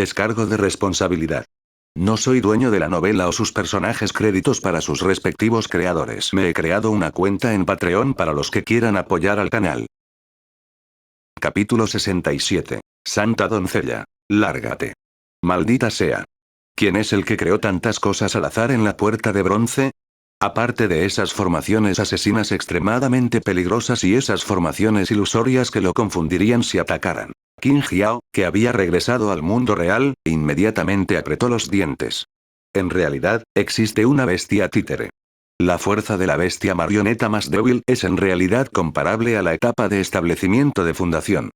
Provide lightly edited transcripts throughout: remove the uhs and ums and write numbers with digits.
Descargo de responsabilidad. No soy dueño de la novela o sus personajes, créditos para sus respectivos creadores. Me he creado una cuenta en Patreon para los que quieran apoyar al canal. Capítulo 67. Santa doncella. Lárgate. Maldita sea. ¿Quién es el que creó tantas cosas al azar en la puerta de bronce? Aparte de esas formaciones asesinas extremadamente peligrosas y esas formaciones ilusorias que lo confundirían si atacaran. Qin Jiao, que había regresado al mundo real, inmediatamente apretó los dientes. En realidad, existe una bestia títere. La fuerza de la bestia marioneta más débil es en realidad comparable a la etapa de establecimiento de fundación.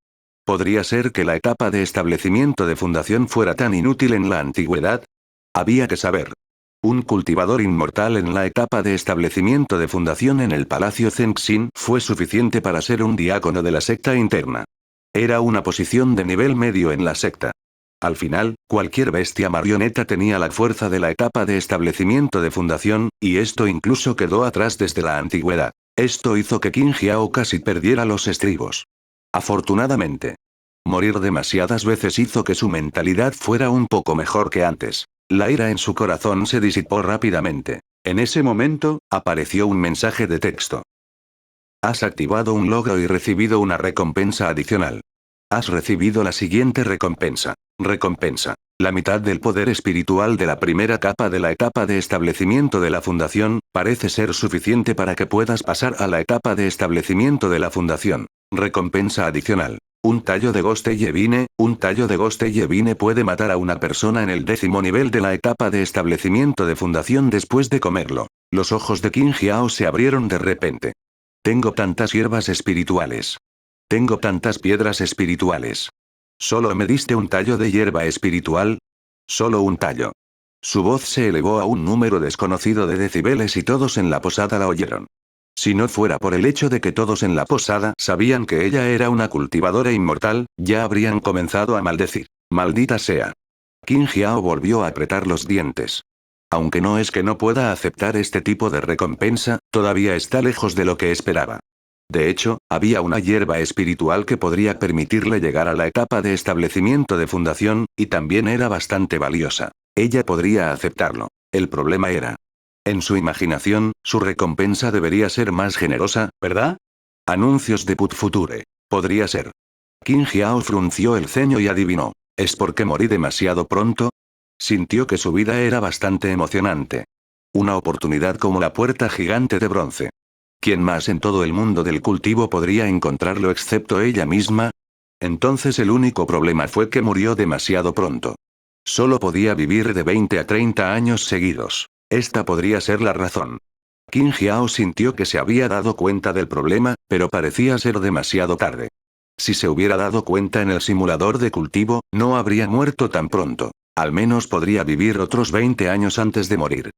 ¿Podría ser que la etapa de establecimiento de fundación fuera tan inútil en la antigüedad? Había que saber. Un cultivador inmortal en la etapa de establecimiento de fundación en el Palacio Zengxin fue suficiente para ser un diácono de la secta interna. Era una posición de nivel medio en la secta. Al final, cualquier bestia marioneta tenía la fuerza de la etapa de establecimiento de fundación, y esto incluso quedó atrás desde la antigüedad. Esto hizo que Qin Jiao casi perdiera los estribos. Afortunadamente. Morir demasiadas veces hizo que su mentalidad fuera un poco mejor que antes. La ira en su corazón se disipó rápidamente. En ese momento, apareció un mensaje de texto. Has activado un logro y recibido una recompensa adicional. Has recibido la siguiente recompensa. Recompensa. La mitad del poder espiritual de la primera capa de la etapa de establecimiento de la fundación, parece ser suficiente para que puedas pasar a la etapa de establecimiento de la fundación. Recompensa adicional. Un tallo de Gosteyevine. Un tallo de Gosteyevine puede matar a una persona en el 10º nivel de la etapa de establecimiento de fundación después de comerlo. Los ojos de Qin Jiao se abrieron de repente. Tengo tantas hierbas espirituales. Tengo tantas piedras espirituales. ¿Solo me diste un tallo de hierba espiritual? Solo un tallo. Su voz se elevó a un número desconocido de decibeles y todos en la posada la oyeron. Si no fuera por el hecho de que todos en la posada sabían que ella era una cultivadora inmortal, ya habrían comenzado a maldecir. Maldita sea. Qin Jiao volvió a apretar los dientes. Aunque no es que no pueda aceptar este tipo de recompensa, todavía está lejos de lo que esperaba. De hecho, había una hierba espiritual que podría permitirle llegar a la etapa de establecimiento de fundación, y también era bastante valiosa. Ella podría aceptarlo. El problema era. En su imaginación, su recompensa debería ser más generosa, ¿verdad? Anuncios de Put Future. Podría ser. Qin Jiao frunció el ceño y adivinó. ¿Es porque morí demasiado pronto? Sintió que su vida era bastante emocionante. Una oportunidad como la puerta gigante de bronce. ¿Quién más en todo el mundo del cultivo podría encontrarlo excepto ella misma? Entonces el único problema fue que murió demasiado pronto. Solo podía vivir de 20 a 30 años seguidos. Esta podría ser la razón. Qin Jiao sintió que se había dado cuenta del problema, pero parecía ser demasiado tarde. Si se hubiera dado cuenta en el simulador de cultivo, no habría muerto tan pronto. Al menos podría vivir otros 20 años antes de morir.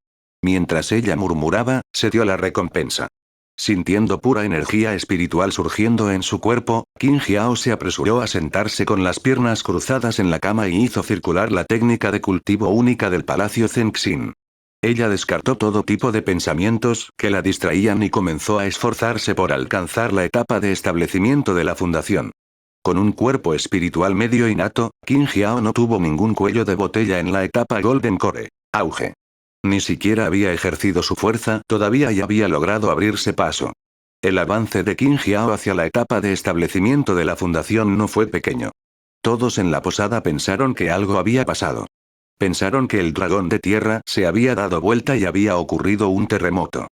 Mientras ella murmuraba, se dio la recompensa. Sintiendo pura energía espiritual surgiendo en su cuerpo, Qin Jiao se apresuró a sentarse con las piernas cruzadas en la cama y hizo circular la técnica de cultivo única del Palacio Zengxin. Ella descartó todo tipo de pensamientos que la distraían y comenzó a esforzarse por alcanzar la etapa de establecimiento de la fundación. Con un cuerpo espiritual medio innato, Qin Jiao no tuvo ningún cuello de botella en la etapa Golden Core. Auge. Ni siquiera había ejercido su fuerza todavía y había logrado abrirse paso. El avance de Qin Jiao hacia la etapa de establecimiento de la fundación no fue pequeño. Todos en la posada pensaron que algo había pasado. Pensaron que el dragón de tierra se había dado vuelta y había ocurrido un terremoto.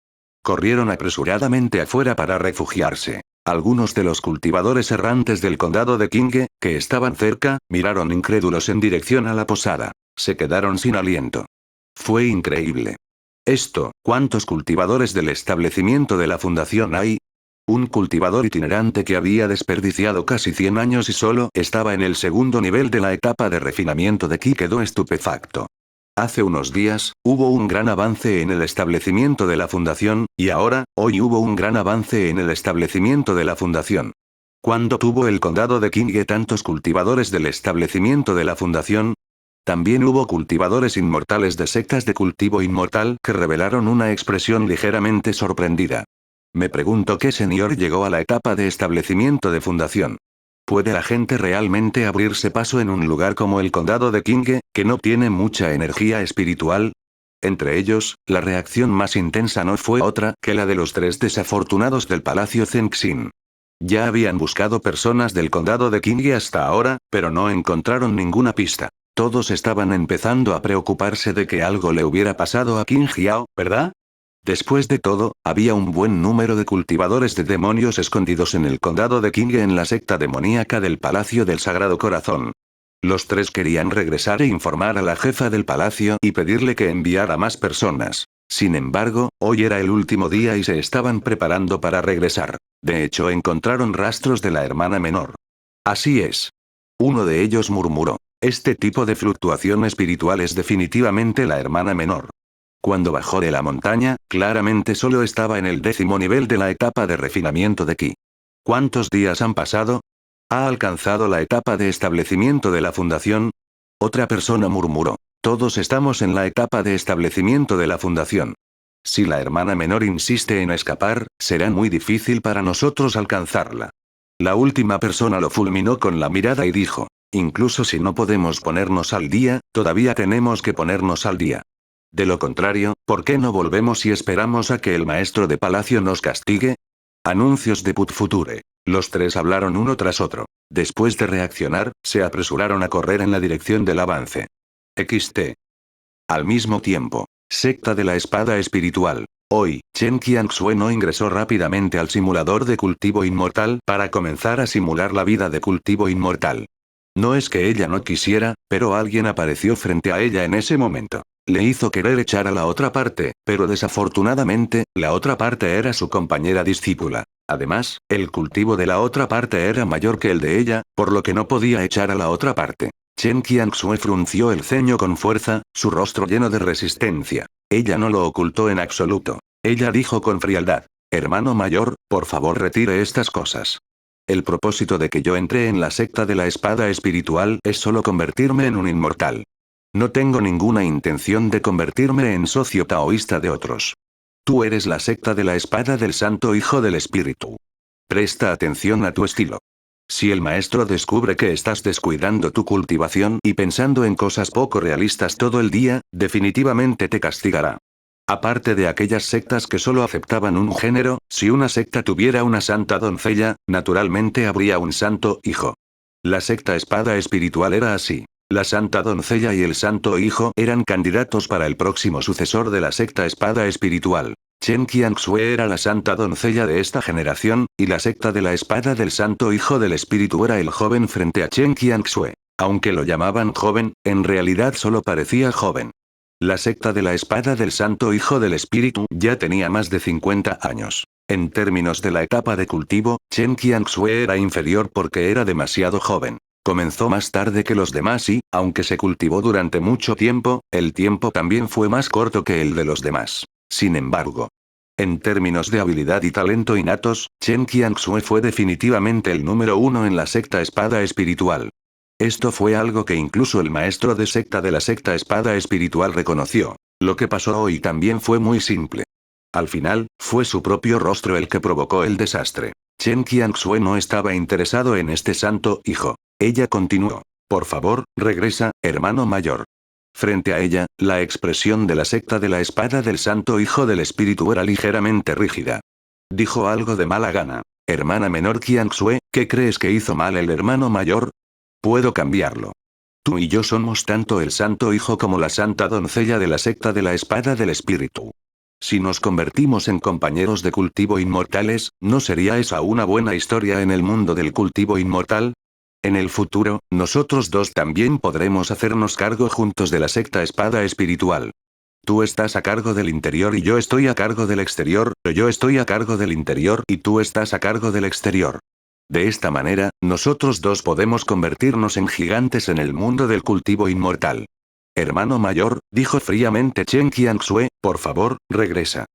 Corrieron apresuradamente afuera para refugiarse. Algunos de los cultivadores errantes del condado de Qinge, que estaban cerca, miraron incrédulos en dirección a la posada. Se quedaron sin aliento. Fue increíble. ¿Cuántos cultivadores del establecimiento de la fundación hay? Un cultivador itinerante que había desperdiciado casi 100 años y solo estaba en el segundo nivel de la etapa de refinamiento de Qi quedó estupefacto. Hace unos días, hubo un gran avance en el establecimiento de la fundación, y ahora, hoy hubo un gran avance en el establecimiento de la fundación. ¿Cuándo tuvo el condado de Qinge tantos cultivadores del establecimiento de la fundación? También hubo cultivadores inmortales de sectas de cultivo inmortal que revelaron una expresión ligeramente sorprendida. Me pregunto qué señor llegó a la etapa de establecimiento de fundación. ¿Puede la gente realmente abrirse paso en un lugar como el condado de Qinge, que no tiene mucha energía espiritual? Entre ellos, la reacción más intensa no fue otra que la de los tres desafortunados del Palacio Zengxin. Ya habían buscado personas del condado de Qinge hasta ahora, pero no encontraron ninguna pista. Todos estaban empezando a preocuparse de que algo le hubiera pasado a Qin Jiao, ¿verdad? Después de todo, había un buen número de cultivadores de demonios escondidos en el condado de Qinge en la secta demoníaca del Palacio del Sagrado Corazón. Los tres querían regresar e informar a la jefa del palacio y pedirle que enviara más personas. Sin embargo, hoy era el último día y se estaban preparando para regresar. De hecho, encontraron rastros de la hermana menor. Así es. Uno de ellos murmuró. Este tipo de fluctuación espiritual es definitivamente la hermana menor. Cuando bajó de la montaña, claramente solo estaba en el 10º nivel de la etapa de refinamiento de Ki. ¿Cuántos días han pasado? ¿Ha alcanzado la etapa de establecimiento de la fundación? Otra persona murmuró. Todos estamos en la etapa de establecimiento de la fundación. Si la hermana menor insiste en escapar, será muy difícil para nosotros alcanzarla. La última persona lo fulminó con la mirada y dijo. Incluso si no podemos ponernos al día, todavía tenemos que ponernos al día. De lo contrario, ¿por qué no volvemos y esperamos a que el maestro de palacio nos castigue? Anuncios de Put Future. Los tres hablaron uno tras otro. Después de reaccionar, se apresuraron a correr en la dirección del avance. XT. Al mismo tiempo. Secta de la espada espiritual. Hoy, Chen Qianxue no ingresó rápidamente al simulador de cultivo inmortal para comenzar a simular la vida de cultivo inmortal. No es que ella no quisiera, pero alguien apareció frente a ella en ese momento. Le hizo querer echar a la otra parte, pero desafortunadamente, la otra parte era su compañera discípula. Además, el cultivo de la otra parte era mayor que el de ella, por lo que no podía echar a la otra parte. Chen Qianxue frunció el ceño con fuerza, su rostro lleno de resistencia. Ella no lo ocultó en absoluto. Ella dijo con frialdad. Hermano mayor, por favor retire estas cosas. El propósito de que yo entré en la secta de la espada espiritual es solo convertirme en un inmortal. No tengo ninguna intención de convertirme en socio taoísta de otros. Tú eres la secta de la espada del Santo Hijo del Espíritu. Presta atención a tu estilo. Si el maestro descubre que estás descuidando tu cultivación y pensando en cosas poco realistas todo el día, definitivamente te castigará. Aparte de aquellas sectas que solo aceptaban un género, si una secta tuviera una santa doncella, naturalmente habría un santo hijo. La secta espada espiritual era así. La santa doncella y el santo hijo eran candidatos para el próximo sucesor de la secta espada espiritual. Chen Qianxue era la santa doncella de esta generación, y la secta de la espada del santo hijo del espíritu era el joven frente a Chen Qianxue. Aunque lo llamaban joven, en realidad solo parecía joven. La secta de la espada del Santo Hijo del Espíritu ya tenía más de 50 años. En términos de la etapa de cultivo, Chen Qianxue era inferior porque era demasiado joven. Comenzó más tarde que los demás y, aunque se cultivó durante mucho tiempo, el tiempo también fue más corto que el de los demás. Sin embargo, en términos de habilidad y talento innatos, Chen Qianxue fue definitivamente el número 1 en la secta espada espiritual. Esto fue algo que incluso el maestro de secta de la secta espada espiritual reconoció. Lo que pasó hoy también fue muy simple. Al final, fue su propio rostro el que provocó el desastre. Chen Qianxue no estaba interesado en este santo hijo. Ella continuó. Por favor, regresa, hermano mayor. Frente a ella, la expresión de la secta de la espada del santo hijo del espíritu era ligeramente rígida. Dijo algo de mala gana. Hermana menor Qianxue, ¿qué crees que hizo mal el hermano mayor? Puedo cambiarlo. Tú y yo somos tanto el santo hijo como la santa doncella de la secta de la espada del espíritu. Si nos convertimos en compañeros de cultivo inmortales, ¿no sería esa una buena historia en el mundo del cultivo inmortal? En el futuro, nosotros dos también podremos hacernos cargo juntos de la secta espada espiritual. Tú estás a cargo del interior y yo estoy a cargo del exterior, o yo estoy a cargo del interior y tú estás a cargo del exterior. De esta manera, nosotros dos podemos convertirnos en gigantes en el mundo del cultivo inmortal. Hermano mayor, dijo fríamente Chen Qianxue, por favor, regresa.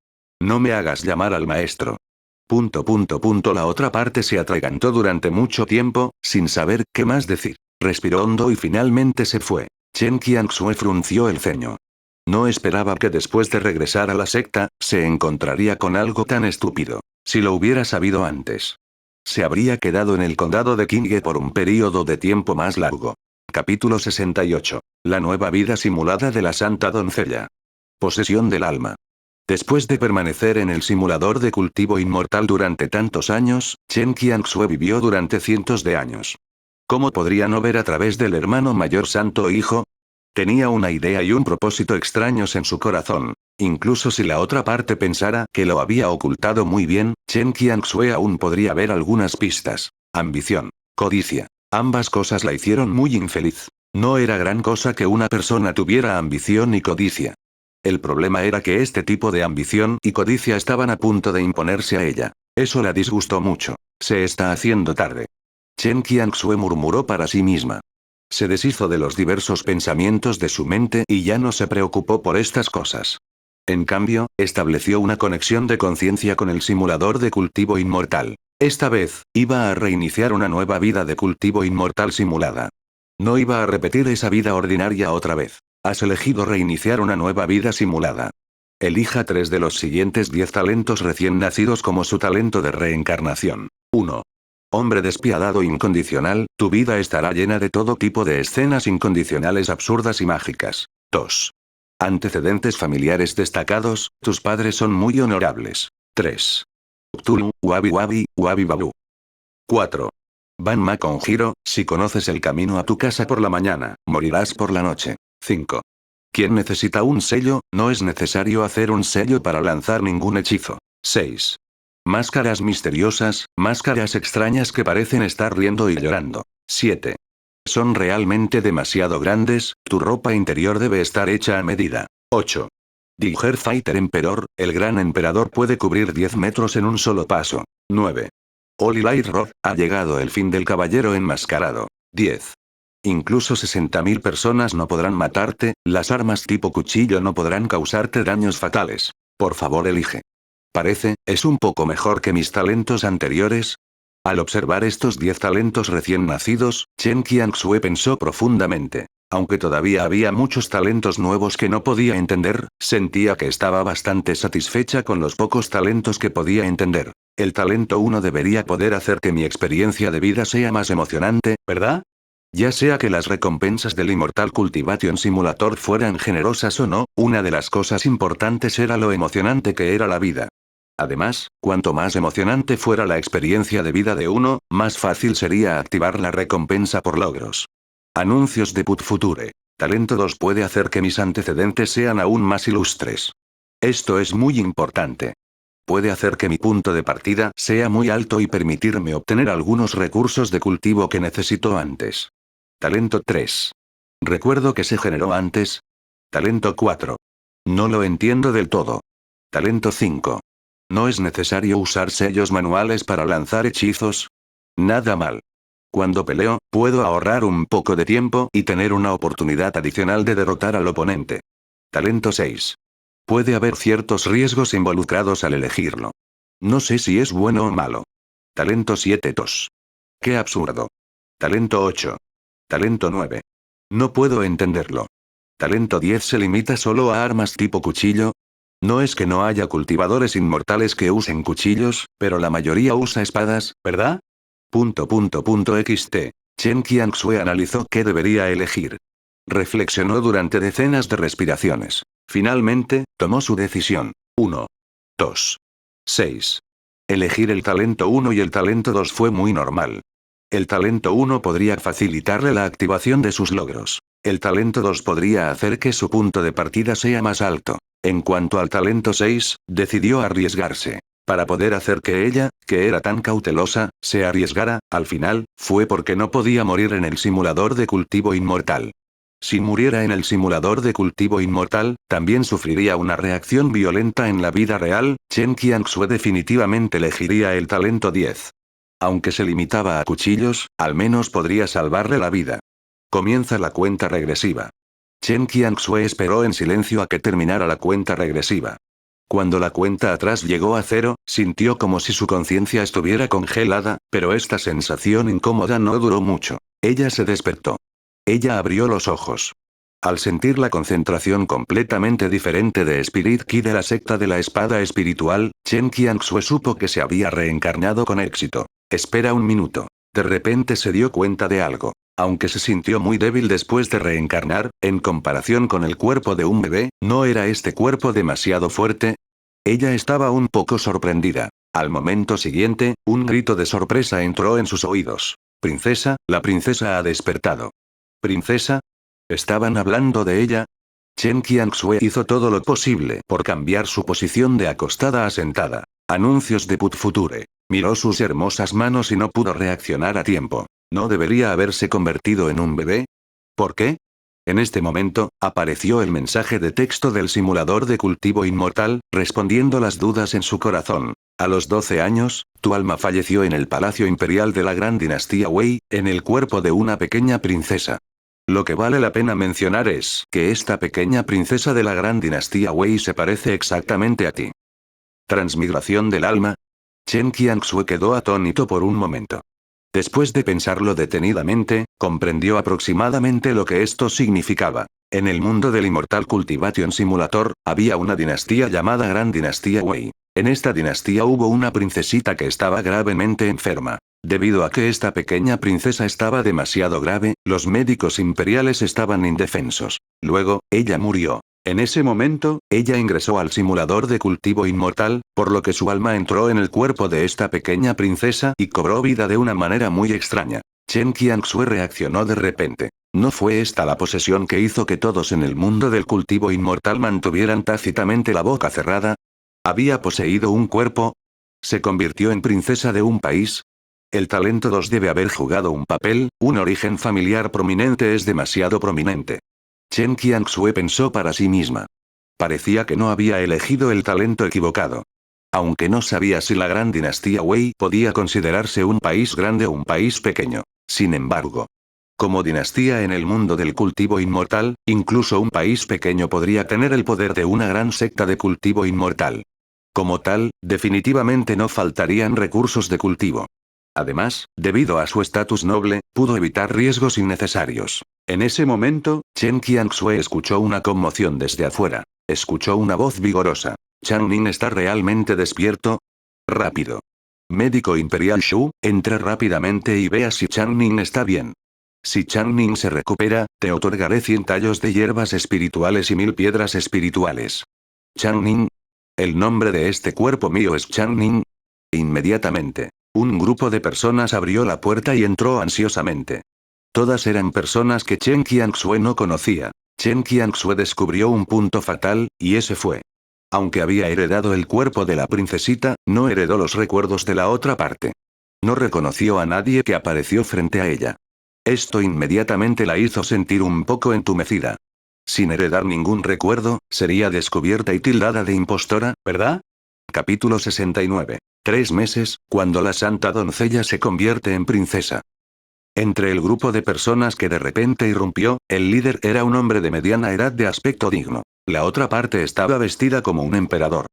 No me hagas llamar al maestro. La otra parte se atragantó durante mucho tiempo, sin saber qué más decir. Respiró hondo y finalmente se fue. Chen Qianxue frunció el ceño. No esperaba que después de regresar a la secta, se encontraría con algo tan estúpido. Si lo hubiera sabido antes. Se habría quedado en el condado de Qinghe por un período de tiempo más largo. Capítulo 68. La nueva vida simulada de la Santa Doncella. Posesión del alma. Después de permanecer en el simulador de cultivo inmortal durante tantos años, Chen Qianxue vivió durante cientos de años. ¿Cómo podría no ver a través del hermano mayor santo hijo? Tenía una idea y un propósito extraños en su corazón. Incluso si la otra parte pensara que lo había ocultado muy bien, Chen Qianxue aún podría ver algunas pistas. Ambición. Codicia. Ambas cosas la hicieron muy infeliz. No era gran cosa que una persona tuviera ambición y codicia. El problema era que este tipo de ambición y codicia estaban a punto de imponerse a ella. Eso la disgustó mucho. Se está haciendo tarde. Chen Qianxue murmuró para sí misma. Se deshizo de los diversos pensamientos de su mente y ya no se preocupó por estas cosas. En cambio, estableció una conexión de conciencia con el simulador de cultivo inmortal. Esta vez, iba a reiniciar una nueva vida de cultivo inmortal simulada. No iba a repetir esa vida ordinaria otra vez. Has elegido reiniciar una nueva vida simulada. Elija 3 de los siguientes 10 talentos recién nacidos como su talento de reencarnación. 1. Hombre despiadado incondicional, tu vida estará llena de todo tipo de escenas incondicionales absurdas y mágicas. 2. Antecedentes familiares destacados, tus padres son muy honorables. 3. Cthulhu, Wabi Wabi, Wabi Babu. 4. Banma con giro, si conoces el camino a tu casa por la mañana, morirás por la noche. 5. ¿Quién necesita un sello? No es necesario hacer un sello para lanzar ningún hechizo. 6. Máscaras misteriosas, máscaras extrañas que parecen estar riendo y llorando. 7. Son realmente demasiado grandes, tu ropa interior debe estar hecha a medida. 8. Diger Fighter Emperor, el gran emperador puede cubrir 10 metros en un solo paso. 9. Holy Light Rod, ha llegado el fin del caballero enmascarado. 10. Incluso 60.000 personas no podrán matarte, las armas tipo cuchillo no podrán causarte daños fatales. Por favor elige. ¿Es un poco mejor que mis talentos anteriores? Al observar estos 10 talentos recién nacidos, Chen Qianxue pensó profundamente. Aunque todavía había muchos talentos nuevos que no podía entender, sentía que estaba bastante satisfecha con los pocos talentos que podía entender. El talento 1 debería poder hacer que mi experiencia de vida sea más emocionante, ¿verdad? Ya sea que las recompensas del Immortal Cultivation Simulator fueran generosas o no, una de las cosas importantes era lo emocionante que era la vida. Además, cuanto más emocionante fuera la experiencia de vida de uno, más fácil sería activar la recompensa por logros. Anuncios de Put Future. Talento 2 puede hacer que mis antecedentes sean aún más ilustres. Esto es muy importante. Puede hacer que mi punto de partida sea muy alto y permitirme obtener algunos recursos de cultivo que necesito antes. Talento 3. Recuerdo que se generó antes. Talento 4. No lo entiendo del todo. Talento 5. No es necesario usar sellos manuales para lanzar hechizos. Nada mal. Cuando peleo, puedo ahorrar un poco de tiempo y tener una oportunidad adicional de derrotar al oponente. Talento 6. Puede haber ciertos riesgos involucrados al elegirlo. No sé si es bueno o malo. Talento 7 tos. ¡Qué absurdo! Talento 8. Talento 9. No puedo entenderlo. Talento 10 se limita solo a armas tipo cuchillo. No es que no haya cultivadores inmortales que usen cuchillos, pero la mayoría usa espadas, ¿verdad? XT. Chen Qianxue analizó qué debería elegir. Reflexionó durante decenas de respiraciones. Finalmente, tomó su decisión. 1. 2. 6. Elegir el talento 1 y el talento 2 fue muy normal. El talento 1 podría facilitarle la activación de sus logros. El talento 2 podría hacer que su punto de partida sea más alto. En cuanto al talento 6, decidió arriesgarse. Para poder hacer que ella, que era tan cautelosa, se arriesgara, al final, fue porque no podía morir en el simulador de cultivo inmortal. Si muriera en el simulador de cultivo inmortal, también sufriría una reacción violenta en la vida real. Chen Qianxue definitivamente elegiría el talento 10. Aunque se limitaba a cuchillos, al menos podría salvarle la vida. Comienza la cuenta regresiva. Chen Qianxue esperó en silencio a que terminara la cuenta regresiva. Cuando la cuenta atrás llegó a 0, sintió como si su conciencia estuviera congelada, pero esta sensación incómoda no duró mucho. Ella se despertó. Ella abrió los ojos. Al sentir la concentración completamente diferente de Spirit Ki de la secta de la espada espiritual, Chen Qianxue supo que se había reencarnado con éxito. Espera un minuto. De repente se dio cuenta de algo. Aunque se sintió muy débil después de reencarnar, en comparación con el cuerpo de un bebé, ¿no era este cuerpo demasiado fuerte? Ella estaba un poco sorprendida. Al momento siguiente, un grito de sorpresa entró en sus oídos. Princesa, la princesa ha despertado. ¿Princesa? ¿Estaban hablando de ella? Chen Qianxue hizo todo lo posible por cambiar su posición de acostada a sentada. Anuncios de Put Future. Miró sus hermosas manos y no pudo reaccionar a tiempo. ¿No debería haberse convertido en un bebé? ¿Por qué? En este momento, apareció el mensaje de texto del simulador de cultivo inmortal, respondiendo las dudas en su corazón. A los 12 años, tu alma falleció en el Palacio Imperial de la Gran Dinastía Wei, en el cuerpo de una pequeña princesa. Lo que vale la pena mencionar es que esta pequeña princesa de la Gran Dinastía Wei se parece exactamente a ti. ¿Transmigración del alma? Chen Qianxue quedó atónito por un momento. Después de pensarlo detenidamente, comprendió aproximadamente lo que esto significaba. En el mundo del Immortal Cultivation Simulator, había una dinastía llamada Gran Dinastía Wei. En esta dinastía hubo una princesita que estaba gravemente enferma. Debido a que esta pequeña princesa estaba demasiado grave, los médicos imperiales estaban indefensos. Luego, ella murió. En ese momento, ella ingresó al simulador de cultivo inmortal, por lo que su alma entró en el cuerpo de esta pequeña princesa y cobró vida de una manera muy extraña. Chen Qianxue reaccionó de repente. ¿No fue esta la posesión que hizo que todos en el mundo del cultivo inmortal mantuvieran tácitamente la boca cerrada? ¿Había poseído un cuerpo? ¿Se convirtió en princesa de un país? El talento 2 debe haber jugado un papel, un origen familiar prominente es demasiado prominente. Chen Qianxue pensó para sí misma. Parecía que no había elegido el talento equivocado. Aunque no sabía si la gran dinastía Wei podía considerarse un país grande o un país pequeño. Sin embargo, como dinastía en el mundo del cultivo inmortal, incluso un país pequeño podría tener el poder de una gran secta de cultivo inmortal. Como tal, definitivamente no faltarían recursos de cultivo. Además, debido a su estatus noble, pudo evitar riesgos innecesarios. En ese momento, Chen Qianxue escuchó una conmoción desde afuera. Escuchó una voz vigorosa. ¿Changning está realmente despierto? Rápido. Médico Imperial Shu, entre rápidamente y vea si Changning está bien. Si Changning se recupera, te otorgaré 100 tallos de hierbas espirituales y 1000 piedras espirituales. Changning. El nombre de este cuerpo mío es Changning. Inmediatamente, un grupo de personas abrió la puerta y entró ansiosamente. Todas eran personas que Chen Qianxue no conocía. Chen Qianxue descubrió un punto fatal, y ese fue. Aunque había heredado el cuerpo de la princesita, no heredó los recuerdos de la otra parte. No reconoció a nadie que apareció frente a ella. Esto inmediatamente la hizo sentir un poco entumecida. Sin heredar ningún recuerdo, sería descubierta y tildada de impostora, ¿verdad? Capítulo 69. 3 meses, cuando la santa doncella se convierte en princesa. Entre el grupo de personas que de repente irrumpió, el líder era un hombre de mediana edad de aspecto digno. La otra parte estaba vestida como un emperador.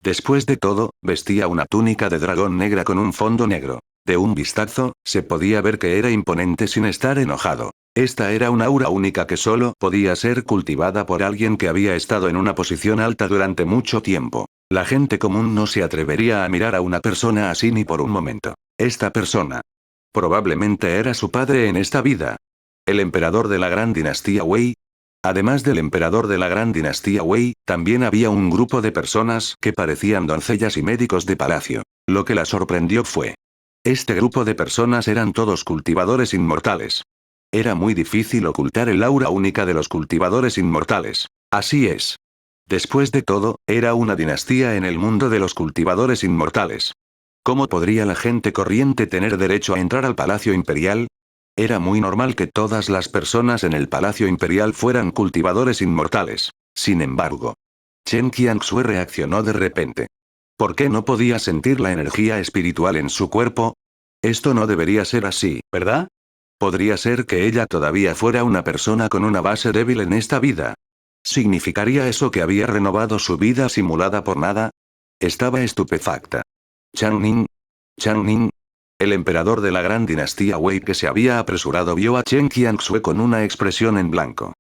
Después de todo, vestía una túnica de dragón negra con un fondo negro. De un vistazo, se podía ver que era imponente sin estar enojado. Esta era una aura única que solo podía ser cultivada por alguien que había estado en una posición alta durante mucho tiempo. La gente común no se atrevería a mirar a una persona así ni por un momento. Esta persona probablemente era su padre en esta vida. El emperador de la gran dinastía Wei. Además del emperador de la gran dinastía Wei, también había un grupo de personas que parecían doncellas y médicos de palacio. Lo que la sorprendió fue. Este grupo de personas eran todos cultivadores inmortales. Era muy difícil ocultar el aura única de los cultivadores inmortales. Así es. Después de todo, era una dinastía en el mundo de los cultivadores inmortales. ¿Cómo podría la gente corriente tener derecho a entrar al Palacio Imperial? Era muy normal que todas las personas en el Palacio Imperial fueran cultivadores inmortales. Sin embargo, Chen Qianxue reaccionó de repente. ¿Por qué no podía sentir la energía espiritual en su cuerpo? Esto no debería ser así, ¿verdad? ¿Podría ser que ella todavía fuera una persona con una base débil en esta vida? ¿Significaría eso que había renovado su vida simulada por nada? Estaba estupefacta. Changning. Changning. El emperador de la gran dinastía Wei que se había apresurado vio a Chen Qianxue con una expresión en blanco.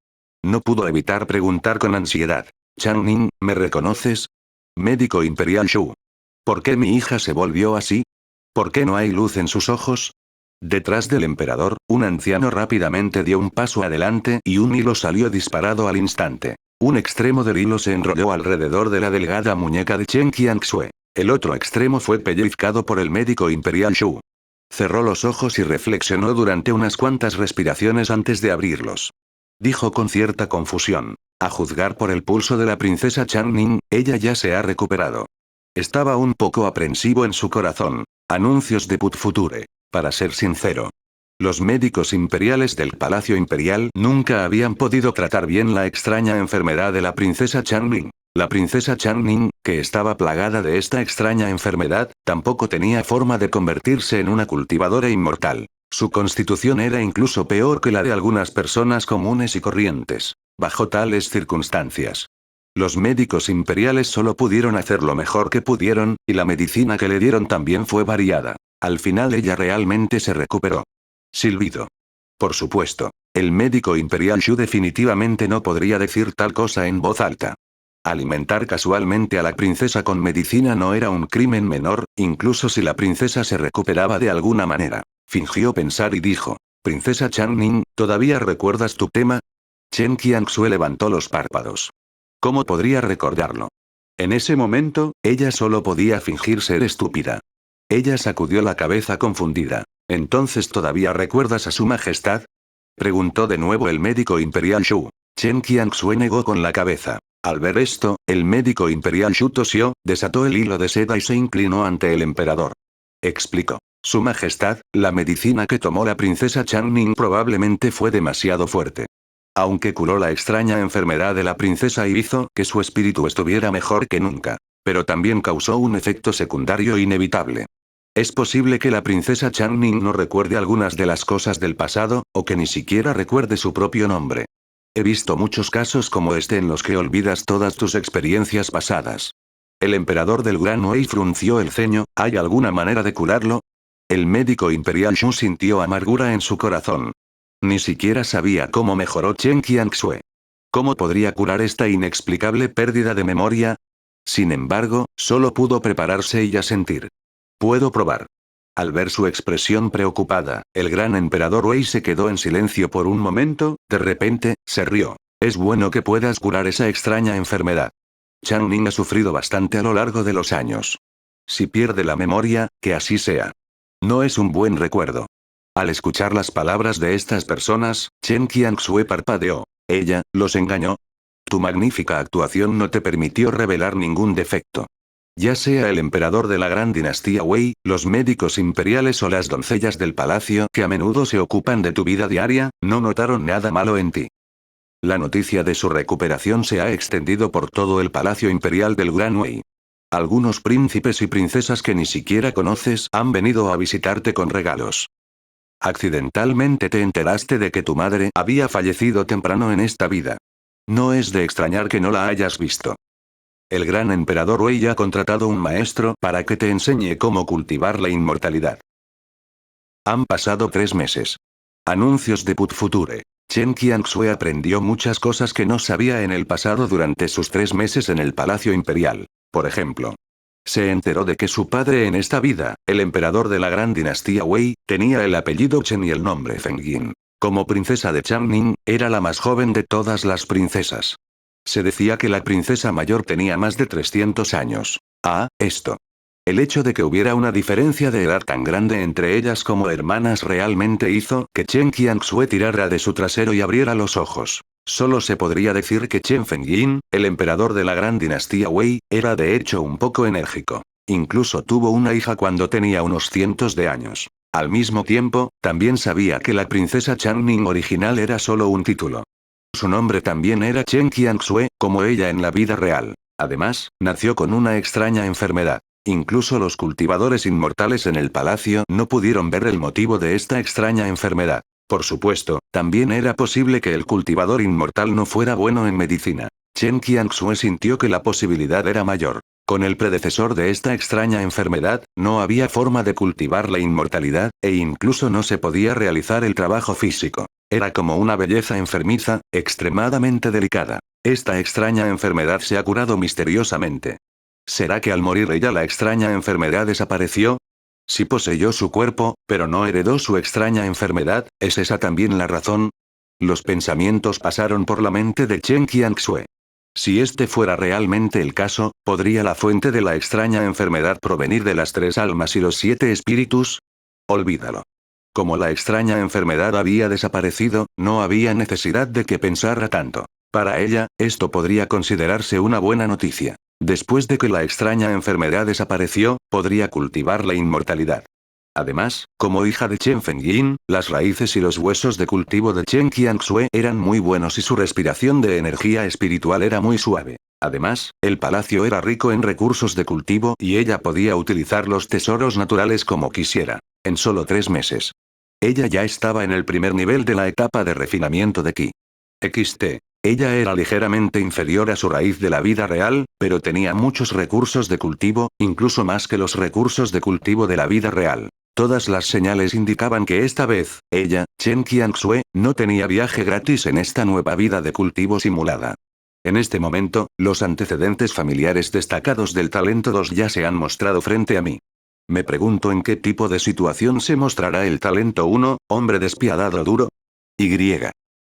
No pudo evitar preguntar con ansiedad. Changning, ¿me reconoces? Médico Imperial Shu. ¿Por qué mi hija se volvió así? ¿Por qué no hay luz en sus ojos? Detrás del emperador, un anciano rápidamente dio un paso adelante y un hilo salió disparado al instante. Un extremo del hilo se enrolló alrededor de la delgada muñeca de Chen Qianxue. El otro extremo fue pellizcado por el médico imperial Shu. Cerró los ojos y reflexionó durante unas cuantas respiraciones antes de abrirlos. Dijo con cierta confusión. A juzgar por el pulso de la princesa Changning, ella ya se ha recuperado. Estaba un poco aprensivo en su corazón. Anuncios de Put Future. Para ser sincero. Los médicos imperiales del Palacio Imperial nunca habían podido tratar bien la extraña enfermedad de la princesa Changning. La princesa Changning, que estaba plagada de esta extraña enfermedad, tampoco tenía forma de convertirse en una cultivadora inmortal. Su constitución era incluso peor que la de algunas personas comunes y corrientes. Bajo tales circunstancias, los médicos imperiales solo pudieron hacer lo mejor que pudieron, y la medicina que le dieron también fue variada. Al final ella realmente se recuperó. Silbido. Por supuesto, el médico imperial Shu definitivamente no podría decir tal cosa en voz alta. Alimentar casualmente a la princesa con medicina no era un crimen menor, incluso si la princesa se recuperaba de alguna manera. Fingió pensar y dijo: Princesa Changning, ¿todavía recuerdas tu tema? Chen Qianxue levantó los párpados. ¿Cómo podría recordarlo? En ese momento, ella solo podía fingir ser estúpida. Ella sacudió la cabeza confundida. ¿Entonces todavía recuerdas a su majestad? Preguntó de nuevo el médico imperial Shu. Chen Qianxue negó con la cabeza. Al ver esto, el médico imperial Shu tosió, desató el hilo de seda y se inclinó ante el emperador. Explicó. Su majestad, la medicina que tomó la princesa Changning probablemente fue demasiado fuerte. Aunque curó la extraña enfermedad de la princesa y hizo que su espíritu estuviera mejor que nunca, pero también causó un efecto secundario inevitable. Es posible que la princesa Changning no recuerde algunas de las cosas del pasado, o que ni siquiera recuerde su propio nombre. He visto muchos casos como este en los que olvidas todas tus experiencias pasadas. El emperador del Gran Wei frunció el ceño. ¿Hay alguna manera de curarlo? El médico imperial Shu sintió amargura en su corazón. Ni siquiera sabía cómo mejoró Chen Qianxue. ¿Cómo podría curar esta inexplicable pérdida de memoria? Sin embargo, solo pudo prepararse y asentir. Puedo probar. Al ver su expresión preocupada, el gran emperador Wei se quedó en silencio por un momento, de repente, se rió. Es bueno que puedas curar esa extraña enfermedad. Changning ha sufrido bastante a lo largo de los años. Si pierde la memoria, que así sea. No es un buen recuerdo. Al escuchar las palabras de estas personas, Chen Qianxue parpadeó. Ella, ¿los engañó? Tu magnífica actuación no te permitió revelar ningún defecto. Ya sea el emperador de la gran dinastía Wei, los médicos imperiales o las doncellas del palacio que a menudo se ocupan de tu vida diaria, no notaron nada malo en ti. La noticia de su recuperación se ha extendido por todo el palacio imperial del Gran Wei. Algunos príncipes y princesas que ni siquiera conoces han venido a visitarte con regalos. Accidentalmente te enteraste de que tu madre había fallecido temprano en esta vida. No es de extrañar que no la hayas visto. El gran emperador Wei ha contratado un maestro para que te enseñe cómo cultivar la inmortalidad. Han pasado 3 meses. Anuncios de Put Future. Chen Qianxue aprendió muchas cosas que no sabía en el pasado durante sus 3 meses en el Palacio Imperial. Por ejemplo, se enteró de que su padre en esta vida, el emperador de la gran dinastía Wei, tenía el apellido Chen y el nombre Fengyin. Como princesa de Changning, era la más joven de todas las princesas. Se decía que la princesa mayor tenía más de 300 años. Esto. El hecho de que hubiera una diferencia de edad tan grande entre ellas como hermanas realmente hizo que Chen Qianxue tirara de su trasero y abriera los ojos. Solo se podría decir que Chen Fengyin, el emperador de la gran dinastía Wei, era de hecho un poco enérgico. Incluso tuvo una hija cuando tenía unos cientos de años. Al mismo tiempo, también sabía que la princesa Changning original era solo un título. Su nombre también era Chen Qianxue, como ella en la vida real. Además, nació con una extraña enfermedad. Incluso los cultivadores inmortales en el palacio no pudieron ver el motivo de esta extraña enfermedad. Por supuesto, también era posible que el cultivador inmortal no fuera bueno en medicina. Chen Qianxue sintió que la posibilidad era mayor. Con el predecesor de esta extraña enfermedad, no había forma de cultivar la inmortalidad, e incluso no se podía realizar el trabajo físico. Era como una belleza enfermiza, extremadamente delicada. Esta extraña enfermedad se ha curado misteriosamente. ¿Será que al morir ella la extraña enfermedad desapareció? Si poseyó su cuerpo, pero no heredó su extraña enfermedad, ¿es esa también la razón? Los pensamientos pasaron por la mente de Chen Qianxue. Si este fuera realmente el caso, ¿podría la fuente de la extraña enfermedad provenir de las 3 almas y los 7 espíritus? Olvídalo. Como la extraña enfermedad había desaparecido, no había necesidad de que pensara tanto. Para ella, esto podría considerarse una buena noticia. Después de que la extraña enfermedad desapareció, podría cultivar la inmortalidad. Además, como hija de Chen Fengyin, las raíces y los huesos de cultivo de Chen Qianxue eran muy buenos y su respiración de energía espiritual era muy suave. Además, el palacio era rico en recursos de cultivo y ella podía utilizar los tesoros naturales como quisiera. En solo 3 meses. Ella ya estaba en el primer nivel de la etapa de refinamiento de Qi. XT. Ella era ligeramente inferior a su raíz de la vida real, pero tenía muchos recursos de cultivo, incluso más que los recursos de cultivo de la vida real. Todas las señales indicaban que esta vez, ella, Chen Qianxue, no tenía viaje gratis en esta nueva vida de cultivo simulada. En este momento, los antecedentes familiares destacados del talento 2 ya se han mostrado frente a mí. Me pregunto en qué tipo de situación se mostrará el talento 1, hombre despiadado duro. Y.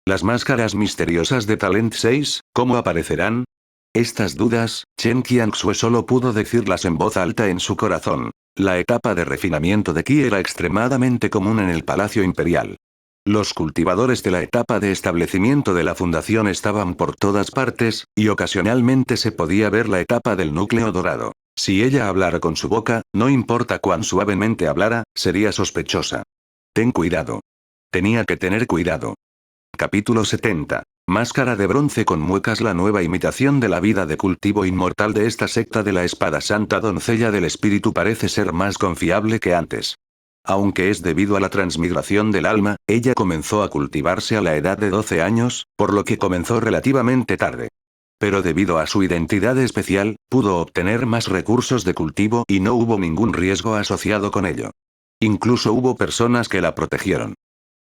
Las máscaras misteriosas de Talent 6, ¿cómo aparecerán? Estas dudas, Chen Qianxue solo pudo decirlas en voz alta en su corazón. La etapa de refinamiento de Qi era extremadamente común en el Palacio Imperial. Los cultivadores de la etapa de establecimiento de la fundación estaban por todas partes, y ocasionalmente se podía ver la etapa del núcleo dorado. Si ella hablara con su boca, no importa cuán suavemente hablara, sería sospechosa. Ten cuidado. Tenía que tener cuidado. Capítulo 70. Máscara de bronce con muecas. La nueva imitación de la vida de cultivo inmortal de esta secta de la espada santa doncella del espíritu parece ser más confiable que antes. Aunque es debido a la transmigración del alma, ella comenzó a cultivarse a la edad de 12 años, por lo que comenzó relativamente tarde. Pero debido a su identidad especial, pudo obtener más recursos de cultivo y no hubo ningún riesgo asociado con ello. Incluso hubo personas que la protegieron.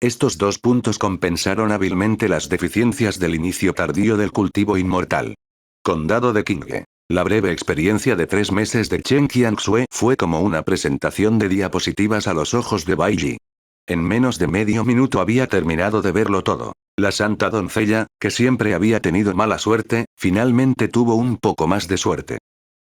Estos 2 puntos compensaron hábilmente las deficiencias del inicio tardío del cultivo inmortal. Condado de Qinghe. La breve experiencia de 3 meses de Chen Qianxue fue como una presentación de diapositivas a los ojos de Bai Yi. En menos de medio minuto había terminado de verlo todo. La santa doncella, que siempre había tenido mala suerte, finalmente tuvo un poco más de suerte.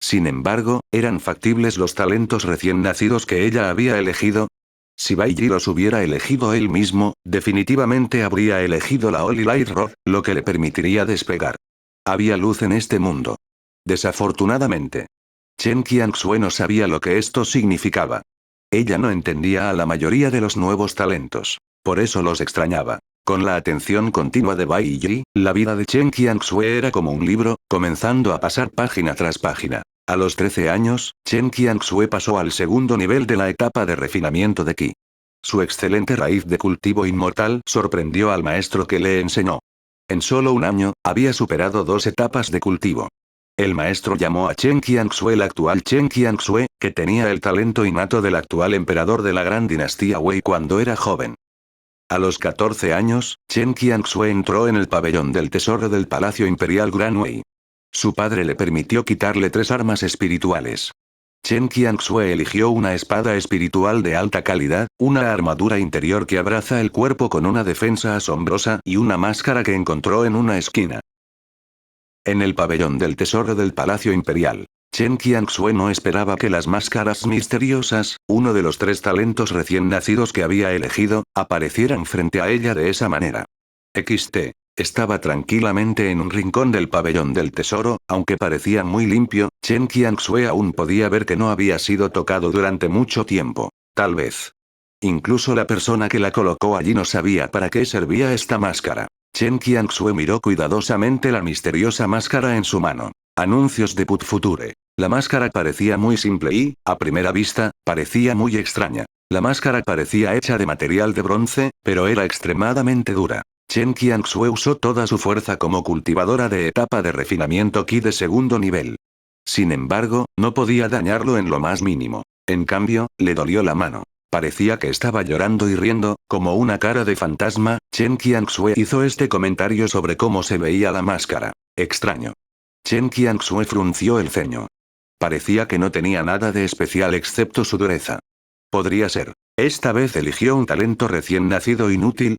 Sin embargo, ¿eran factibles los talentos recién nacidos que ella había elegido? Si Bai Yi los hubiera elegido él mismo, definitivamente habría elegido la Holy Light Rod, lo que le permitiría despegar. Había luz en este mundo. Desafortunadamente. Chen Qianxue no sabía lo que esto significaba. Ella no entendía a la mayoría de los nuevos talentos. Por eso los extrañaba. Con la atención continua de Bai Yi, la vida de Chen Qianxue era como un libro, comenzando a pasar página tras página. A los 13 años, Chen Qianxue pasó al segundo nivel de la etapa de refinamiento de Qi. Su excelente raíz de cultivo inmortal sorprendió al maestro que le enseñó. En solo un año, había superado 2 etapas de cultivo. El maestro llamó a Chen Qianxue el actual Chen Qianxue, que tenía el talento innato del actual emperador de la gran dinastía Wei cuando era joven. A los 14 años, Chen Qianxue entró en el pabellón del tesoro del Palacio Imperial Gran Wei. Su padre le permitió quitarle 3 armas espirituales. Chen Qianxue eligió una espada espiritual de alta calidad, una armadura interior que abraza el cuerpo con una defensa asombrosa y una máscara que encontró en una esquina. En el pabellón del tesoro del Palacio Imperial, Chen Qianxue no esperaba que las máscaras misteriosas, uno de los 3 talentos recién nacidos que había elegido, aparecieran frente a ella de esa manera. XT. Estaba tranquilamente en un rincón del pabellón del tesoro, aunque parecía muy limpio, Chen Qianxue aún podía ver que no había sido tocado durante mucho tiempo. Tal vez. Incluso la persona que la colocó allí no sabía para qué servía esta máscara. Chen Qianxue miró cuidadosamente la misteriosa máscara en su mano. Anuncios de Put Future. La máscara parecía muy simple y, a primera vista, parecía muy extraña. La máscara parecía hecha de material de bronce, pero era extremadamente dura. Chen Qianxue usó toda su fuerza como cultivadora de etapa de refinamiento Qi de segundo nivel. Sin embargo, no podía dañarlo en lo más mínimo. En cambio, le dolió la mano. Parecía que estaba llorando y riendo, como una cara de fantasma. Chen Qianxue hizo este comentario sobre cómo se veía la máscara. Extraño. Chen Qianxue frunció el ceño. Parecía que no tenía nada de especial excepto su dureza. Podría ser. Esta vez eligió un talento recién nacido inútil.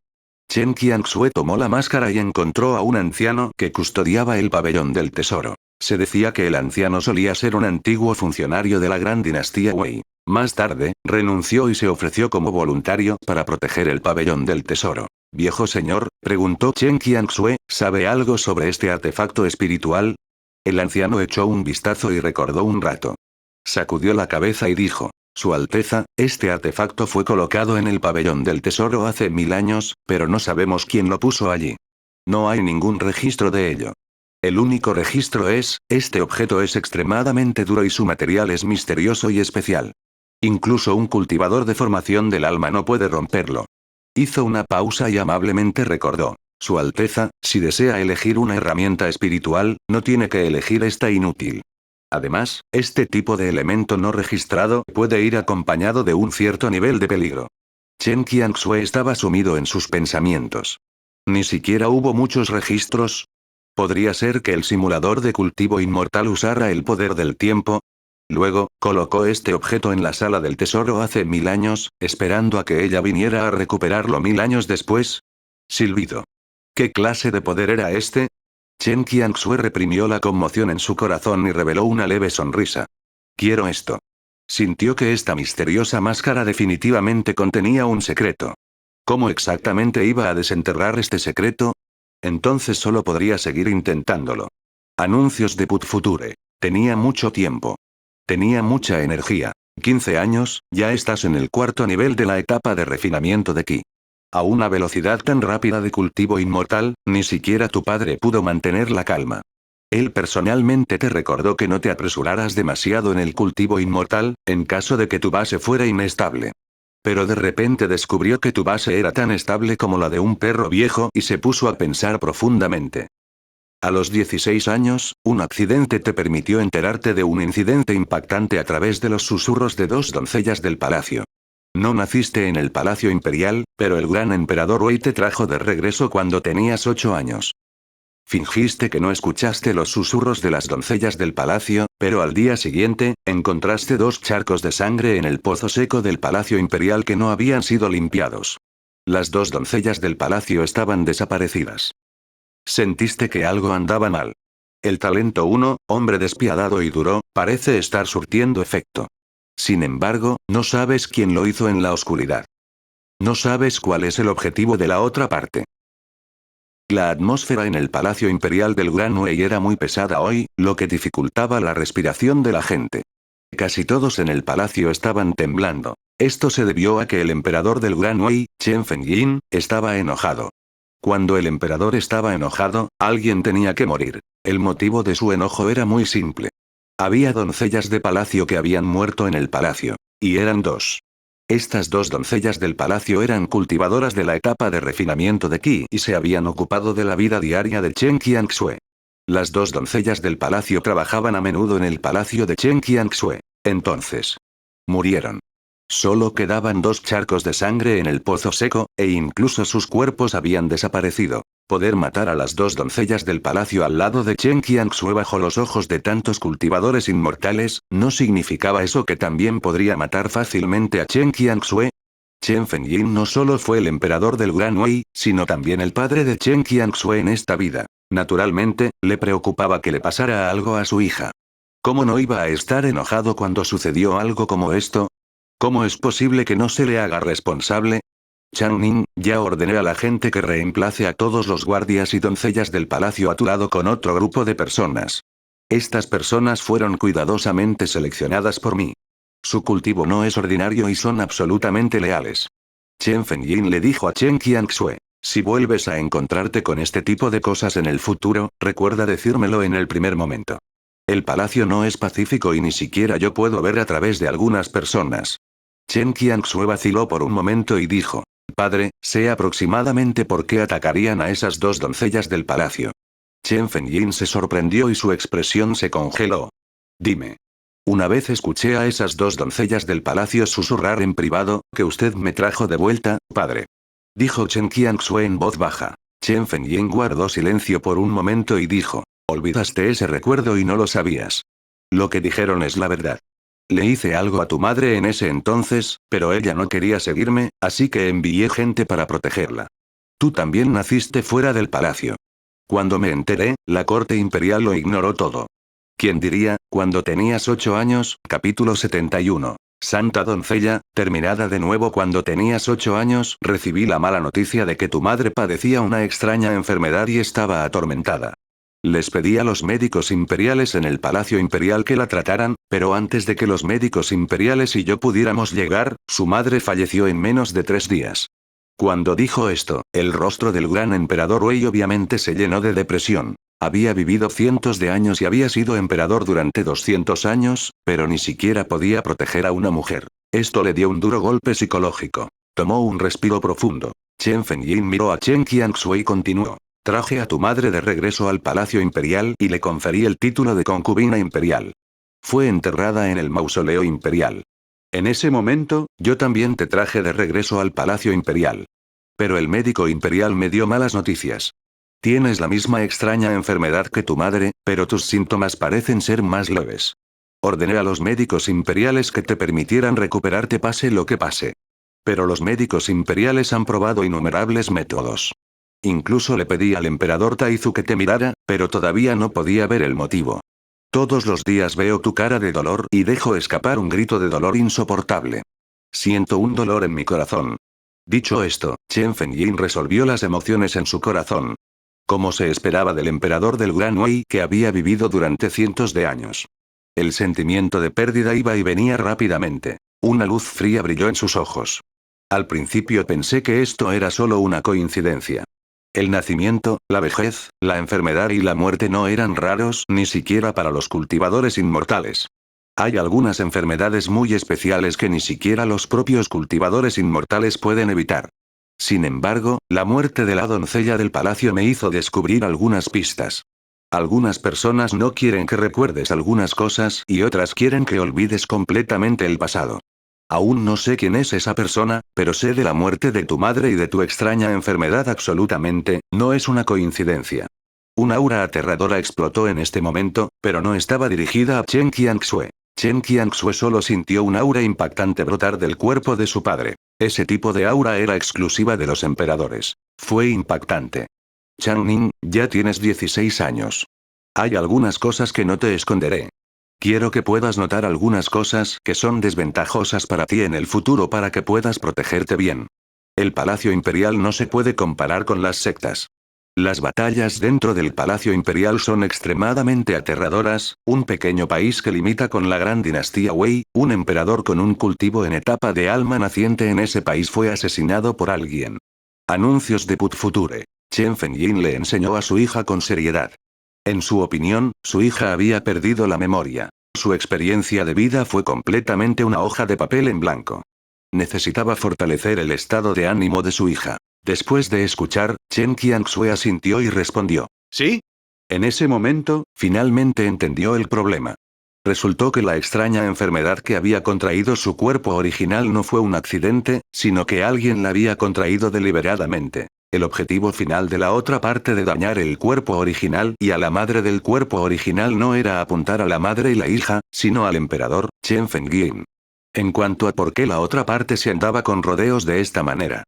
Chen Qianxue tomó la máscara y encontró a un anciano que custodiaba el pabellón del tesoro. Se decía que el anciano solía ser un antiguo funcionario de la gran dinastía Wei. Más tarde, renunció y se ofreció como voluntario para proteger el pabellón del tesoro. Viejo señor, preguntó Chen Qianxue, ¿sabe algo sobre este artefacto espiritual? El anciano echó un vistazo y recordó un rato. Sacudió la cabeza y dijo: Su Alteza, este artefacto fue colocado en el pabellón del tesoro hace 1000 años, pero no sabemos quién lo puso allí. No hay ningún registro de ello. El único registro es, este objeto es extremadamente duro y su material es misterioso y especial. Incluso un cultivador de formación del alma no puede romperlo. Hizo una pausa y amablemente recordó: Su Alteza, si desea elegir una herramienta espiritual, no tiene que elegir esta inútil. Además, este tipo de elemento no registrado puede ir acompañado de un cierto nivel de peligro. Chen Qianxue estaba sumido en sus pensamientos. Ni siquiera hubo muchos registros. ¿Podría ser que el simulador de cultivo inmortal usara el poder del tiempo? Luego, colocó este objeto en la sala del tesoro hace 1000 años, esperando a que ella viniera a recuperarlo 1000 años después. Silbido. ¿Qué clase de poder era este? Chen Qianxue reprimió la conmoción en su corazón y reveló una leve sonrisa. Quiero esto. Sintió que esta misteriosa máscara definitivamente contenía un secreto. ¿Cómo exactamente iba a desenterrar este secreto? Entonces solo podría seguir intentándolo. Anuncios de Put Future. Tenía mucho tiempo. Tenía mucha energía. 15 años, ya estás en el cuarto nivel de la etapa de refinamiento de Ki. A una velocidad tan rápida de cultivo inmortal, ni siquiera tu padre pudo mantener la calma. Él personalmente te recordó que no te apresuraras demasiado en el cultivo inmortal, en caso de que tu base fuera inestable. Pero de repente descubrió que tu base era tan estable como la de un perro viejo y se puso a pensar profundamente. A los 16 años, un accidente te permitió enterarte de un incidente impactante a través de los susurros de 2 doncellas del palacio. No naciste en el palacio imperial, pero el gran emperador Wei te trajo de regreso cuando tenías 8 años. Fingiste que no escuchaste los susurros de las doncellas del palacio, pero al día siguiente, encontraste 2 charcos de sangre en el pozo seco del palacio imperial que no habían sido limpiados. Las 2 doncellas del palacio estaban desaparecidas. Sentiste que algo andaba mal. El talento 1, hombre despiadado y duro, parece estar surtiendo efecto. Sin embargo, no sabes quién lo hizo en la oscuridad. No sabes cuál es el objetivo de la otra parte. La atmósfera en el Palacio Imperial del Gran Wei era muy pesada hoy, lo que dificultaba la respiración de la gente. Casi todos en el palacio estaban temblando. Esto se debió a que el emperador del Gran Wei, Chen Fengyin, estaba enojado. Cuando el emperador estaba enojado, alguien tenía que morir. El motivo de su enojo era muy simple. Había doncellas de palacio que habían muerto en el palacio. Y eran 2. Estas 2 doncellas del palacio eran cultivadoras de la etapa de refinamiento de Ki y se habían ocupado de la vida diaria de Chen Qianxue. Las 2 doncellas del palacio trabajaban a menudo en el palacio de Chen Qianxue. Entonces, murieron. Solo quedaban 2 charcos de sangre en el pozo seco, e incluso sus cuerpos habían desaparecido. Poder matar a las 2 doncellas del palacio al lado de Chen Qianxue bajo los ojos de tantos cultivadores inmortales, ¿no significaba eso que también podría matar fácilmente a Chen Qianxue? Chen Fengyin no solo fue el emperador del Gran Wei, sino también el padre de Chen Qianxue en esta vida. Naturalmente, le preocupaba que le pasara algo a su hija. ¿Cómo no iba a estar enojado cuando sucedió algo como esto? ¿Cómo es posible que no se le haga responsable? Chang Ning, ya ordené a la gente que reemplace a todos los guardias y doncellas del palacio a tu lado con otro grupo de personas. Estas personas fueron cuidadosamente seleccionadas por mí. Su cultivo no es ordinario y son absolutamente leales. Chen Fengyin le dijo a Chen Qianxue: si vuelves a encontrarte con este tipo de cosas en el futuro, recuerda decírmelo en el primer momento. El palacio no es pacífico y ni siquiera yo puedo ver a través de algunas personas. Chen Qianxue vaciló por un momento y dijo: padre, sé aproximadamente por qué atacarían a esas 2 doncellas del palacio. Chen Fengyin se sorprendió y su expresión se congeló. Dime. Una vez escuché a esas 2 doncellas del palacio susurrar en privado, que usted me trajo de vuelta, padre. Dijo Chen Qianxue en voz baja. Chen Fengyin guardó silencio por un momento y dijo: olvidaste ese recuerdo y no lo sabías. Lo que dijeron es la verdad. Le hice algo a tu madre en ese entonces, pero ella no quería seguirme, así que envié gente para protegerla. Tú también naciste fuera del palacio. Cuando me enteré, la corte imperial lo ignoró todo. ¿Quién diría, cuando tenías 8 años? Capítulo 71. Santa doncella, terminada de nuevo cuando tenías 8 años, recibí la mala noticia de que tu madre padecía una extraña enfermedad y estaba atormentada. Les pedí a los médicos imperiales en el Palacio Imperial que la trataran, pero antes de que los médicos imperiales y yo pudiéramos llegar, su madre falleció en menos de 3 días. Cuando dijo esto, el rostro del gran emperador Wei obviamente se llenó de depresión. Había vivido cientos de años y había sido emperador durante 200 años, pero ni siquiera podía proteger a una mujer. Esto le dio un duro golpe psicológico. Tomó un respiro profundo. Chen Fengyin miró a Chen Qianxue y continuó. Traje a tu madre de regreso al Palacio Imperial y le conferí el título de concubina imperial. Fue enterrada en el mausoleo imperial. En ese momento, yo también te traje de regreso al Palacio Imperial. Pero el médico imperial me dio malas noticias. Tienes la misma extraña enfermedad que tu madre, pero tus síntomas parecen ser más leves. Ordené a los médicos imperiales que te permitieran recuperarte pase lo que pase. Pero los médicos imperiales han probado innumerables métodos. Incluso le pedí al emperador Taizu que te mirara, pero todavía no podía ver el motivo. Todos los días veo tu cara de dolor y dejo escapar un grito de dolor insoportable. Siento un dolor en mi corazón. Dicho esto, Chen Fengyin resolvió las emociones en su corazón. Como se esperaba del emperador del Gran Wei que había vivido durante cientos de años. El sentimiento de pérdida iba y venía rápidamente. Una luz fría brilló en sus ojos. Al principio pensé que esto era solo una coincidencia. El nacimiento, la vejez, la enfermedad y la muerte no eran raros ni siquiera para los cultivadores inmortales. Hay algunas enfermedades muy especiales que ni siquiera los propios cultivadores inmortales pueden evitar. Sin embargo, la muerte de la doncella del palacio me hizo descubrir algunas pistas. Algunas personas no quieren que recuerdes algunas cosas y otras quieren que olvides completamente el pasado. Aún no sé quién es esa persona, pero sé de la muerte de tu madre y de tu extraña enfermedad absolutamente, no es una coincidencia. Un aura aterradora explotó en este momento, pero no estaba dirigida a Chen Qianxue. Chen Qianxue solo sintió un aura impactante brotar del cuerpo de su padre. Ese tipo de aura era exclusiva de los emperadores. Fue impactante. Changning, ya tienes 16 años. Hay algunas cosas que no te esconderé. Quiero que puedas notar algunas cosas que son desventajosas para ti en el futuro para que puedas protegerte bien. El Palacio Imperial no se puede comparar con las sectas. Las batallas dentro del Palacio Imperial son extremadamente aterradoras, un pequeño país que limita con la gran dinastía Wei, un emperador con un cultivo en etapa de alma naciente en ese país fue asesinado por alguien. Anuncios de Put Future. Chen Fengyin le enseñó a su hija con seriedad. En su opinión, su hija había perdido la memoria. Su experiencia de vida fue completamente una hoja de papel en blanco. Necesitaba fortalecer el estado de ánimo de su hija. Después de escuchar, Chen Qianxue asintió y respondió. ¿Sí? En ese momento, finalmente entendió el problema. Resultó que la extraña enfermedad que había contraído su cuerpo original no fue un accidente, sino que alguien la había contraído deliberadamente. El objetivo final de la otra parte de dañar el cuerpo original y a la madre del cuerpo original no era apuntar a la madre y la hija, sino al emperador, Chen Fengyin. En cuanto a por qué la otra parte se andaba con rodeos de esta manera.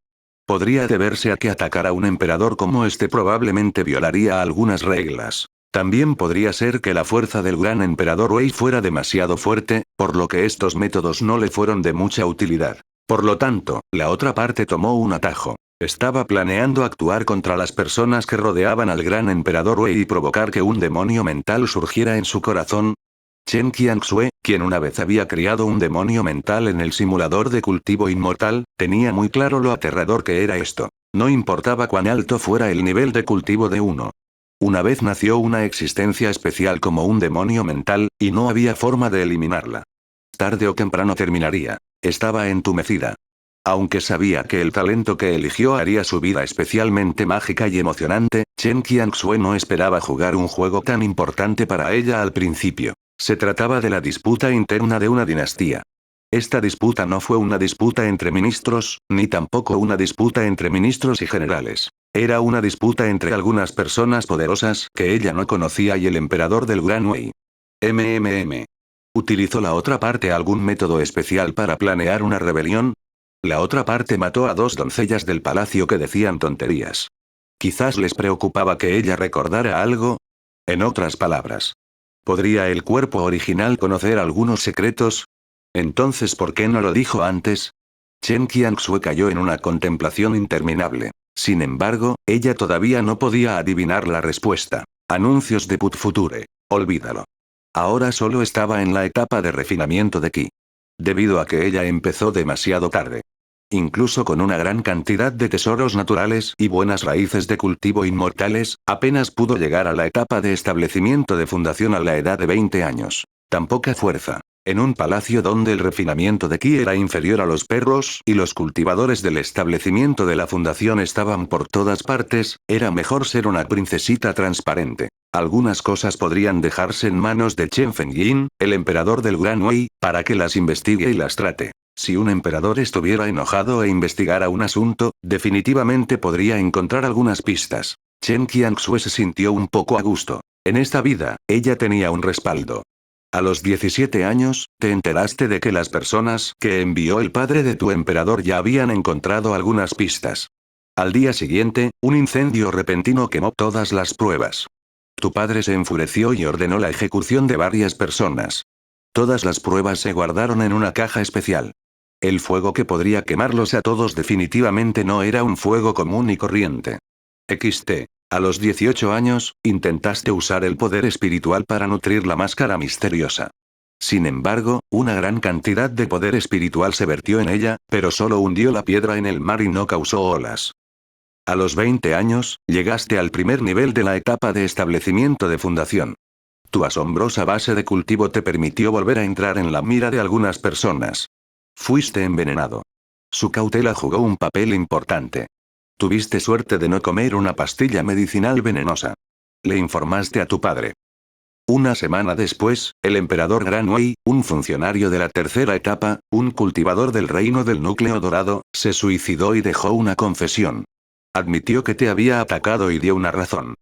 Podría deberse a que atacar a un emperador como este probablemente violaría algunas reglas. También podría ser que la fuerza del gran emperador Wei fuera demasiado fuerte, por lo que estos métodos no le fueron de mucha utilidad. Por lo tanto, la otra parte tomó un atajo. Estaba planeando actuar contra las personas que rodeaban al gran emperador Wei y provocar que un demonio mental surgiera en su corazón. Chen Qianxue, quien una vez había criado un demonio mental en el simulador de cultivo inmortal, tenía muy claro lo aterrador que era esto. No importaba cuán alto fuera el nivel de cultivo de uno. Una vez nació una existencia especial como un demonio mental, y no había forma de eliminarla. Tarde o temprano terminaría. Estaba entumecida. Aunque sabía que el talento que eligió haría su vida especialmente mágica y emocionante, Chen Qianxue no esperaba jugar un juego tan importante para ella al principio. Se trataba de la disputa interna de una dinastía. Esta disputa no fue una disputa entre ministros, ni tampoco una disputa entre ministros y generales. Era una disputa entre algunas personas poderosas que ella no conocía y el emperador del Gran Wei. ¿Utilizó la otra parte algún método especial para planear una rebelión? La otra parte mató a 2 doncellas del palacio que decían tonterías. Quizás les preocupaba que ella recordara algo. En otras palabras, ¿podría el cuerpo original conocer algunos secretos? Entonces, ¿por qué no lo dijo antes? Chen Qianxue cayó en una contemplación interminable. Sin embargo, ella todavía no podía adivinar la respuesta. Anuncios de Put Future. Olvídalo. Ahora solo estaba en la etapa de refinamiento de Qi. Debido a que ella empezó demasiado tarde. Incluso con una gran cantidad de tesoros naturales y buenas raíces de cultivo inmortales, apenas pudo llegar a la etapa de establecimiento de fundación a la edad de 20 años. Tan poca fuerza. En un palacio donde el refinamiento de Qi era inferior a los perros y los cultivadores del establecimiento de la fundación estaban por todas partes, era mejor ser una princesita transparente. Algunas cosas podrían dejarse en manos de Chen Fengyin, el emperador del Gran Wei, para que las investigue y las trate. Si un emperador estuviera enojado e investigara un asunto, definitivamente podría encontrar algunas pistas. Chen Qianxue se sintió un poco a gusto. En esta vida, ella tenía un respaldo. A los 17 años, te enteraste de que las personas que envió el padre de tu emperador ya habían encontrado algunas pistas. Al día siguiente, un incendio repentino quemó todas las pruebas. Tu padre se enfureció y ordenó la ejecución de varias personas. Todas las pruebas se guardaron en una caja especial. El fuego que podría quemarlos a todos definitivamente no era un fuego común y corriente. XT. A los 18 años, intentaste usar el poder espiritual para nutrir la máscara misteriosa. Sin embargo, una gran cantidad de poder espiritual se vertió en ella, pero solo hundió la piedra en el mar y no causó olas. A los 20 años, llegaste al primer nivel de la etapa de establecimiento de fundación. Tu asombrosa base de cultivo te permitió volver a entrar en la mira de algunas personas. Fuiste envenenado. Su cautela jugó un papel importante. Tuviste suerte de no comer una pastilla medicinal venenosa. Le informaste a tu padre. Una semana después, el emperador Gran Wei, un funcionario de la tercera etapa, un cultivador del reino del núcleo dorado, se suicidó y dejó una confesión. Admitió que te había atacado y dio una razón.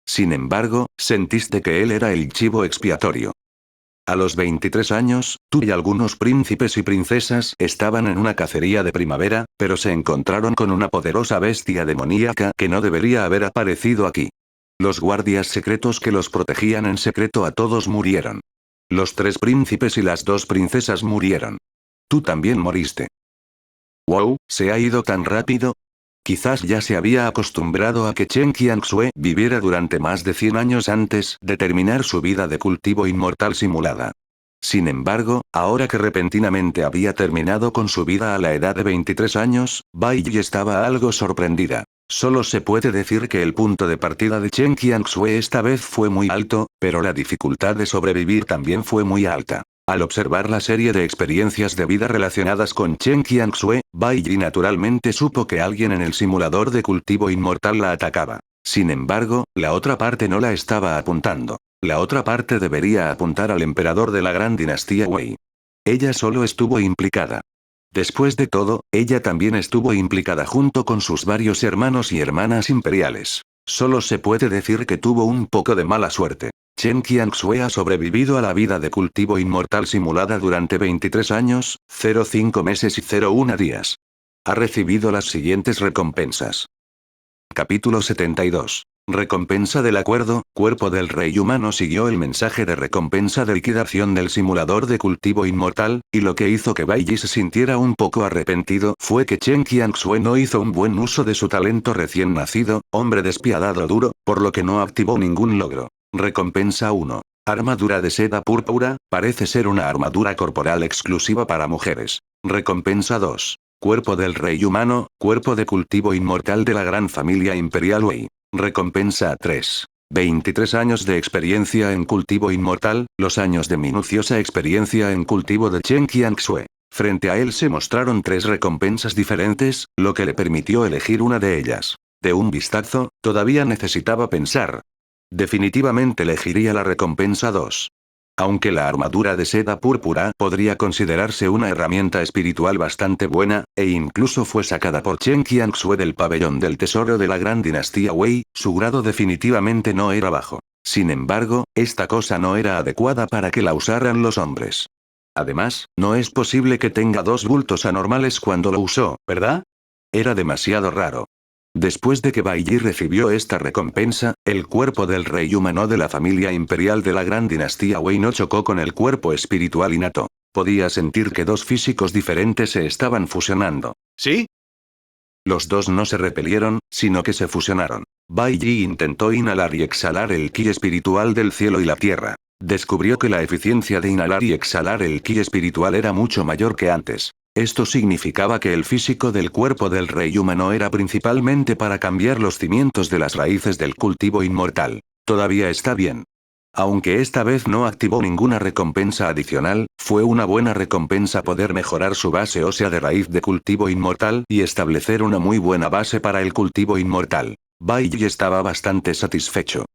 Sin embargo, sentiste que él era el chivo expiatorio. A los 23 años, tú y algunos príncipes y princesas estaban en una cacería de primavera, pero se encontraron con una poderosa bestia demoníaca que no debería haber aparecido aquí. Los guardias secretos que los protegían en secreto a todos murieron. Los 3 príncipes y las 2 princesas murieron. Tú también moriste. Wow, ¿se ha ido tan rápido? Quizás ya se había acostumbrado a que Chen Qianxue viviera durante más de 100 años antes de terminar su vida de cultivo inmortal simulada. Sin embargo, ahora que repentinamente había terminado con su vida a la edad de 23 años, Bai Yi estaba algo sorprendida. Solo se puede decir que el punto de partida de Chen Qianxue esta vez fue muy alto, pero la dificultad de sobrevivir también fue muy alta. Al observar la serie de experiencias de vida relacionadas con Chen Qianxue, Bai Yi naturalmente supo que alguien en el simulador de cultivo inmortal la atacaba. Sin embargo, la otra parte no la estaba apuntando. La otra parte debería apuntar al emperador de la gran dinastía Wei. Ella solo estuvo implicada. Después de todo, ella también estuvo implicada junto con sus varios hermanos y hermanas imperiales. Solo se puede decir que tuvo un poco de mala suerte. Chen Qianxue ha sobrevivido a la vida de cultivo inmortal simulada durante 23 años, 0,5 meses y 0,1 días. Ha recibido las siguientes recompensas. Capítulo 72. Recompensa del acuerdo, cuerpo del rey humano siguió el mensaje de recompensa de liquidación del simulador de cultivo inmortal, y lo que hizo que Bai Yi se sintiera un poco arrepentido fue que Chen Qianxue no hizo un buen uso de su talento recién nacido, hombre despiadado duro, por lo que no activó ningún logro. Recompensa 1. Armadura de seda púrpura, parece ser una armadura corporal exclusiva para mujeres. Recompensa 2. Cuerpo del rey humano, cuerpo de cultivo inmortal de la gran familia imperial Wei. Recompensa 3. 23 años de experiencia en cultivo inmortal, los años de minuciosa experiencia en cultivo de Chen Qianxue. Frente a él se mostraron 3 recompensas diferentes, lo que le permitió elegir una de ellas. De un vistazo, todavía necesitaba pensar. Definitivamente elegiría la recompensa 2. Aunque la armadura de seda púrpura podría considerarse una herramienta espiritual bastante buena, e incluso fue sacada por Chen Qianxue del pabellón del tesoro de la gran dinastía Wei, su grado definitivamente no era bajo. Sin embargo, esta cosa no era adecuada para que la usaran los hombres. Además, no es posible que tenga dos bultos anormales cuando lo usó, ¿verdad? Era demasiado raro. Después de que Bai Yi recibió esta recompensa, el cuerpo del rey humano de la familia imperial de la gran dinastía Wei no chocó con el cuerpo espiritual innato. Podía sentir que dos físicos diferentes se estaban fusionando. ¿Sí? Los dos no se repelieron, sino que se fusionaron. Bai Yi intentó inhalar y exhalar el ki espiritual del cielo y la tierra. Descubrió que la eficiencia de inhalar y exhalar el ki espiritual era mucho mayor que antes. Esto significaba que el físico del cuerpo del rey humano era principalmente para cambiar los cimientos de las raíces del cultivo inmortal. Todavía está bien. Aunque esta vez no activó ninguna recompensa adicional, fue una buena recompensa poder mejorar su base ósea de raíz de cultivo inmortal y establecer una muy buena base para el cultivo inmortal. Bai Yi estaba bastante satisfecho.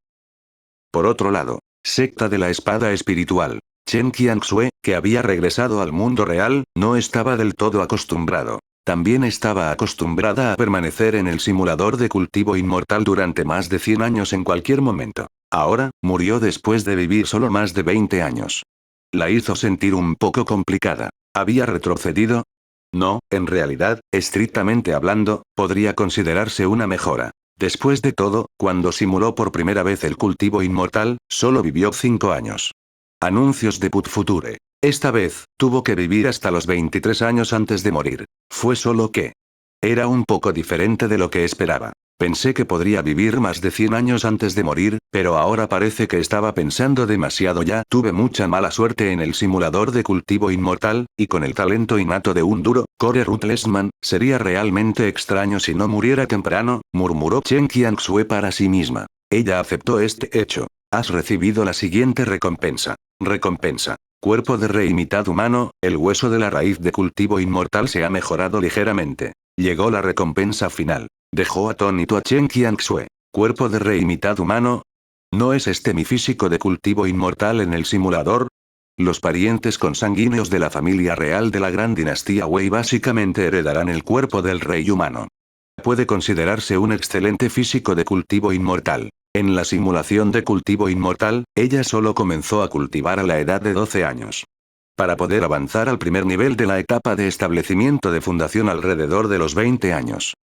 Por otro lado, secta de la espada espiritual. Chen Qianxue, que había regresado al mundo real, no estaba del todo acostumbrado. También estaba acostumbrada a permanecer en el simulador de cultivo inmortal durante más de 100 años en cualquier momento. Ahora, murió después de vivir solo más de 20 años. La hizo sentir un poco complicada. ¿Había retrocedido? No, en realidad, estrictamente hablando, podría considerarse una mejora. Después de todo, cuando simuló por primera vez el cultivo inmortal, solo vivió 5 años. Anuncios de Put Future. Esta vez, tuvo que vivir hasta los 23 años antes de morir. Fue solo que era un poco diferente de lo que esperaba. Pensé que podría vivir más de 100 años antes de morir, pero ahora parece que estaba pensando demasiado ya. Tuve mucha mala suerte en el simulador de cultivo inmortal, y con el talento innato de un duro, Core Ruthlessman, sería realmente extraño si no muriera temprano, murmuró Chen Qianxue para sí misma. Ella aceptó este hecho. Has recibido la siguiente recompensa. Recompensa. Cuerpo de rey mitad humano, el hueso de la raíz de cultivo inmortal se ha mejorado ligeramente. Llegó la recompensa final. Dejó atónito a Chen Qianxue. Cuerpo de rey mitad humano. ¿No es este mi físico de cultivo inmortal en el simulador? Los parientes consanguíneos de la familia real de la gran dinastía Wei básicamente heredarán el cuerpo del rey humano. Puede considerarse un excelente físico de cultivo inmortal. En la simulación de cultivo inmortal, ella solo comenzó a cultivar a la edad de 12 años. Para poder avanzar al primer nivel de la etapa de establecimiento de fundación alrededor de los 20 años.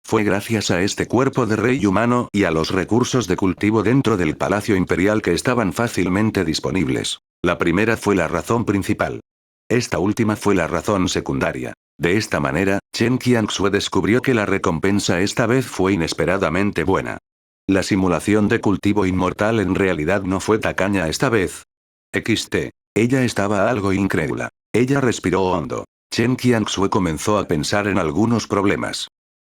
Fue gracias a este cuerpo de rey humano y a los recursos de cultivo dentro del Palacio Imperial que estaban fácilmente disponibles. La primera fue la razón principal. Esta última fue la razón secundaria. De esta manera, Chen Qianxue descubrió que la recompensa esta vez fue inesperadamente buena. La simulación de cultivo inmortal en realidad no fue tacaña esta vez. XT. Ella estaba algo incrédula. Ella respiró hondo. Chen Qianxue comenzó a pensar en algunos problemas.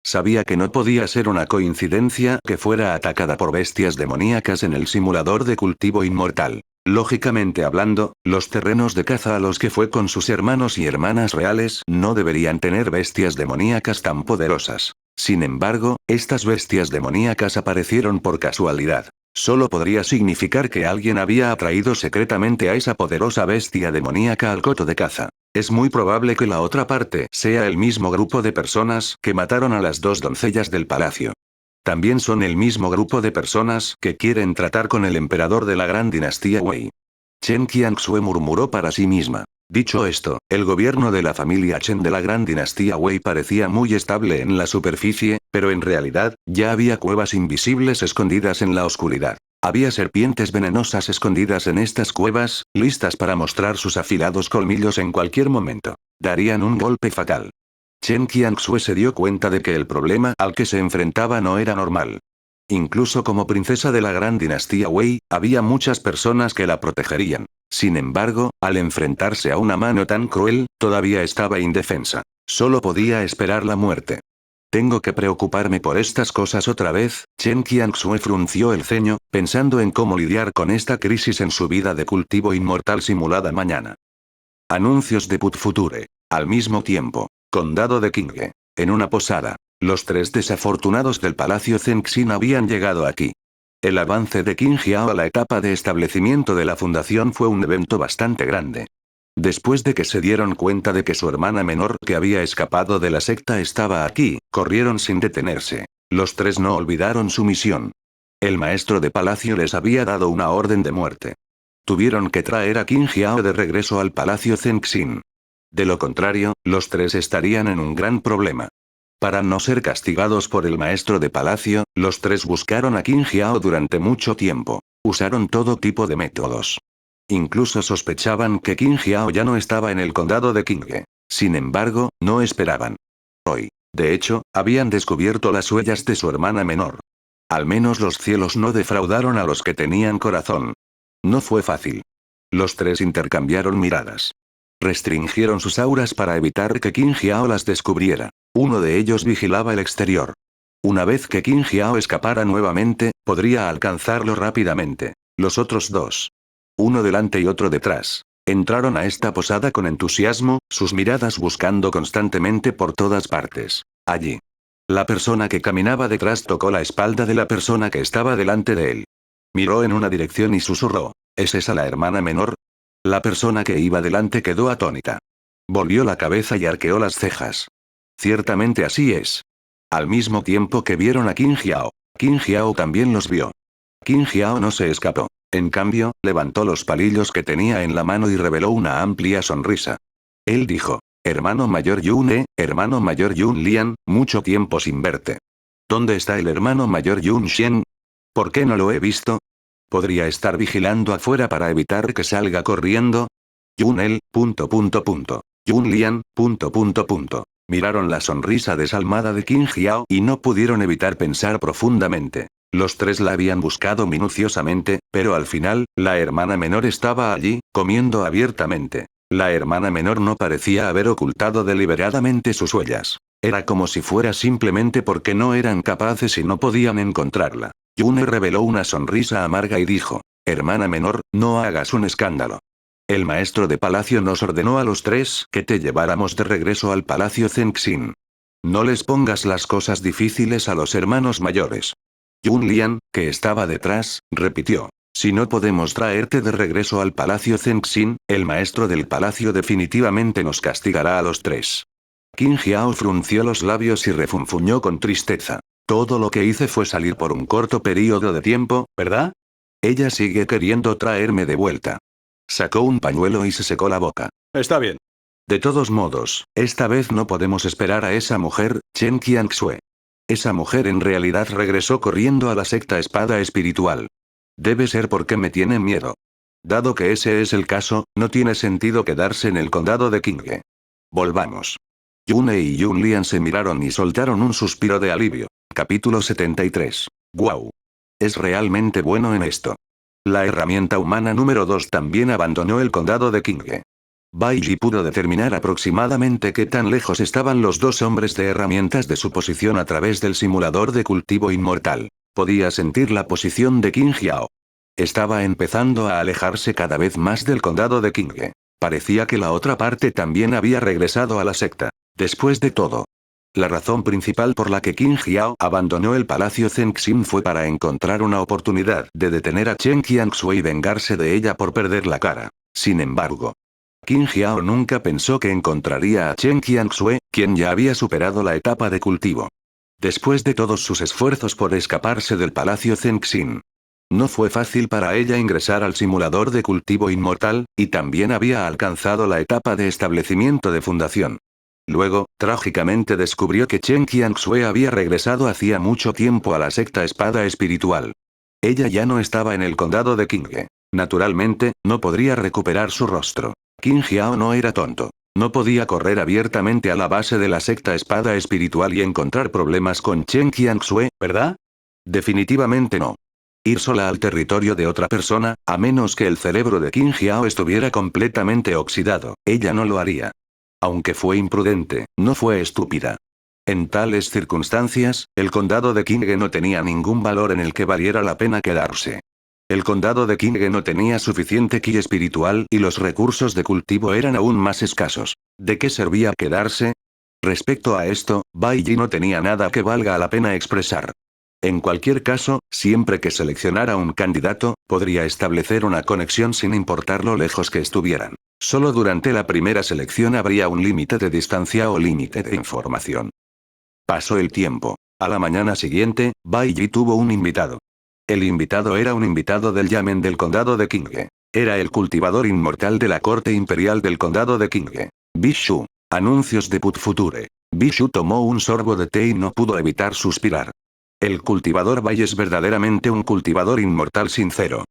Sabía que no podía ser una coincidencia que fuera atacada por bestias demoníacas en el simulador de cultivo inmortal. Lógicamente hablando, los terrenos de caza a los que fue con sus hermanos y hermanas reales no deberían tener bestias demoníacas tan poderosas. Sin embargo, estas bestias demoníacas aparecieron por casualidad. Solo podría significar que alguien había atraído secretamente a esa poderosa bestia demoníaca al coto de caza. Es muy probable que la otra parte sea el mismo grupo de personas que mataron a las dos doncellas del palacio. También son el mismo grupo de personas que quieren tratar con el emperador de la gran dinastía Wei. Chen Qianxue murmuró para sí misma. Dicho esto, el gobierno de la familia Chen de la gran dinastía Wei parecía muy estable en la superficie, pero en realidad, ya había cuevas invisibles escondidas en la oscuridad. Había serpientes venenosas escondidas en estas cuevas, listas para mostrar sus afilados colmillos en cualquier momento. Darían un golpe fatal. Chen Qianxue se dio cuenta de que el problema al que se enfrentaba no era normal. Incluso como princesa de la gran dinastía Wei, había muchas personas que la protegerían. Sin embargo, al enfrentarse a una mano tan cruel, todavía estaba indefensa. Solo podía esperar la muerte. ¿Tengo que preocuparme por estas cosas otra vez? Chen Qianxue frunció el ceño, pensando en cómo lidiar con esta crisis en su vida de cultivo inmortal simulada mañana. Anuncios de Put Future. Al mismo tiempo. Condado de Qinghe. En una posada. Los tres desafortunados del Palacio Zengxin habían llegado aquí. El avance de Qinghe a la etapa de establecimiento de la fundación fue un evento bastante grande. Después de que se dieron cuenta de que su hermana menor que había escapado de la secta estaba aquí, corrieron sin detenerse. Los tres no olvidaron su misión. El maestro de palacio les había dado una orden de muerte. Tuvieron que traer a Qin Jiao de regreso al palacio Zengxin. De lo contrario, los tres estarían en un gran problema. Para no ser castigados por el maestro de palacio, los tres buscaron a Qin Jiao durante mucho tiempo. Usaron todo tipo de métodos. Incluso sospechaban que Qin Jiao ya no estaba en el condado de Qinghe. Sin embargo, no esperaban. Hoy. De hecho, habían descubierto las huellas de su hermana menor. Al menos los cielos no defraudaron a los que tenían corazón. No fue fácil. Los tres intercambiaron miradas. Restringieron sus auras para evitar que Qin Jiao las descubriera. Uno de ellos vigilaba el exterior. Una vez que Qin Jiao escapara nuevamente, podría alcanzarlo rápidamente. Los otros dos. Uno delante y otro detrás. Entraron a esta posada con entusiasmo, sus miradas buscando constantemente por todas partes. Allí. La persona que caminaba detrás tocó la espalda de la persona que estaba delante de él. Miró en una dirección y susurró. ¿Es esa la hermana menor? La persona que iba delante quedó atónita. Volvió la cabeza y arqueó las cejas. Ciertamente así es. Al mismo tiempo que vieron a Qin Jiao también los vio. Qin Jiao no se escapó. En cambio, levantó los palillos que tenía en la mano y reveló una amplia sonrisa. Él dijo, hermano mayor Yun hermano mayor Yun Lian, mucho tiempo sin verte. ¿Dónde está el hermano mayor Yun Shen? ¿Por qué no lo he visto? ¿Podría estar vigilando afuera para evitar que salga corriendo? Yun Yun Lian, Miraron la sonrisa desalmada de Qin Jiao y no pudieron evitar pensar profundamente. Los tres la habían buscado minuciosamente, pero al final, la hermana menor estaba allí, comiendo abiertamente. La hermana menor no parecía haber ocultado deliberadamente sus huellas. Era como si fuera simplemente porque no eran capaces y no podían encontrarla. Yune reveló una sonrisa amarga y dijo, hermana menor, no hagas un escándalo. El maestro de palacio nos ordenó a los tres que te lleváramos de regreso al palacio Zengxin. No les pongas las cosas difíciles a los hermanos mayores. Yun Lian, que estaba detrás, repitió. Si no podemos traerte de regreso al palacio Zengxin, el maestro del palacio definitivamente nos castigará a los tres. Qin Jiao frunció los labios y refunfuñó con tristeza. Todo lo que hice fue salir por un corto periodo de tiempo, ¿verdad? Ella sigue queriendo traerme de vuelta. Sacó un pañuelo y se secó la boca. Está bien. De todos modos, esta vez no podemos esperar a esa mujer, Chen Qianxue. Esa mujer en realidad regresó corriendo a la secta espada espiritual. Debe ser porque me tiene miedo. Dado que ese es el caso, no tiene sentido quedarse en el condado de Qinghe. Volvamos. Yune y Yun Lian se miraron y soltaron un suspiro de alivio. Capítulo 73. Guau. Es realmente bueno en esto. La herramienta humana número 2 también abandonó el condado de Qinghe. Bai Yi pudo determinar aproximadamente qué tan lejos estaban los dos hombres de herramientas de su posición a través del simulador de cultivo inmortal. Podía sentir la posición de Qin Jiao. Estaba empezando a alejarse cada vez más del condado de Qinghe. Parecía que la otra parte también había regresado a la secta. Después de todo, la razón principal por la que Qin Jiao abandonó el palacio Zengxin fue para encontrar una oportunidad de detener a Chen Qianxue y vengarse de ella por perder la cara. Sin embargo, Qin Jiao nunca pensó que encontraría a Chen Qianxue, quien ya había superado la etapa de cultivo. Después de todos sus esfuerzos por escaparse del palacio Zengxin, no fue fácil para ella ingresar al simulador de cultivo inmortal, y también había alcanzado la etapa de establecimiento de fundación. Luego, trágicamente descubrió que Chen Qianxue había regresado hacía mucho tiempo a la secta espada espiritual. Ella ya no estaba en el condado de Qinghe. Naturalmente, no podría recuperar su rostro. Qin Jiao no era tonto. No podía correr abiertamente a la base de la secta espada espiritual y encontrar problemas con Chen Qianxue, ¿verdad? Definitivamente no. Ir sola al territorio de otra persona, a menos que el cerebro de Qin Jiao estuviera completamente oxidado, ella no lo haría. Aunque fue imprudente, no fue estúpida. En tales circunstancias, el condado de Qinghe no tenía ningún valor en el que valiera la pena quedarse. El condado de Qinghe no tenía suficiente ki espiritual y los recursos de cultivo eran aún más escasos. ¿De qué servía quedarse? Respecto a esto, Bai Yi no tenía nada que valga la pena expresar. En cualquier caso, siempre que seleccionara un candidato, podría establecer una conexión sin importar lo lejos que estuvieran. Solo durante la primera selección habría un límite de distancia o límite de información. Pasó el tiempo. A la mañana siguiente, Bai Yi tuvo un invitado. El invitado era un invitado del Yamen del condado de Qinghe. Era el cultivador inmortal de la corte imperial del condado de Qinghe. Bishu. Anuncios de Put Future. Bishu tomó un sorbo de té y no pudo evitar suspirar. El cultivador Bai es verdaderamente un cultivador inmortal sincero.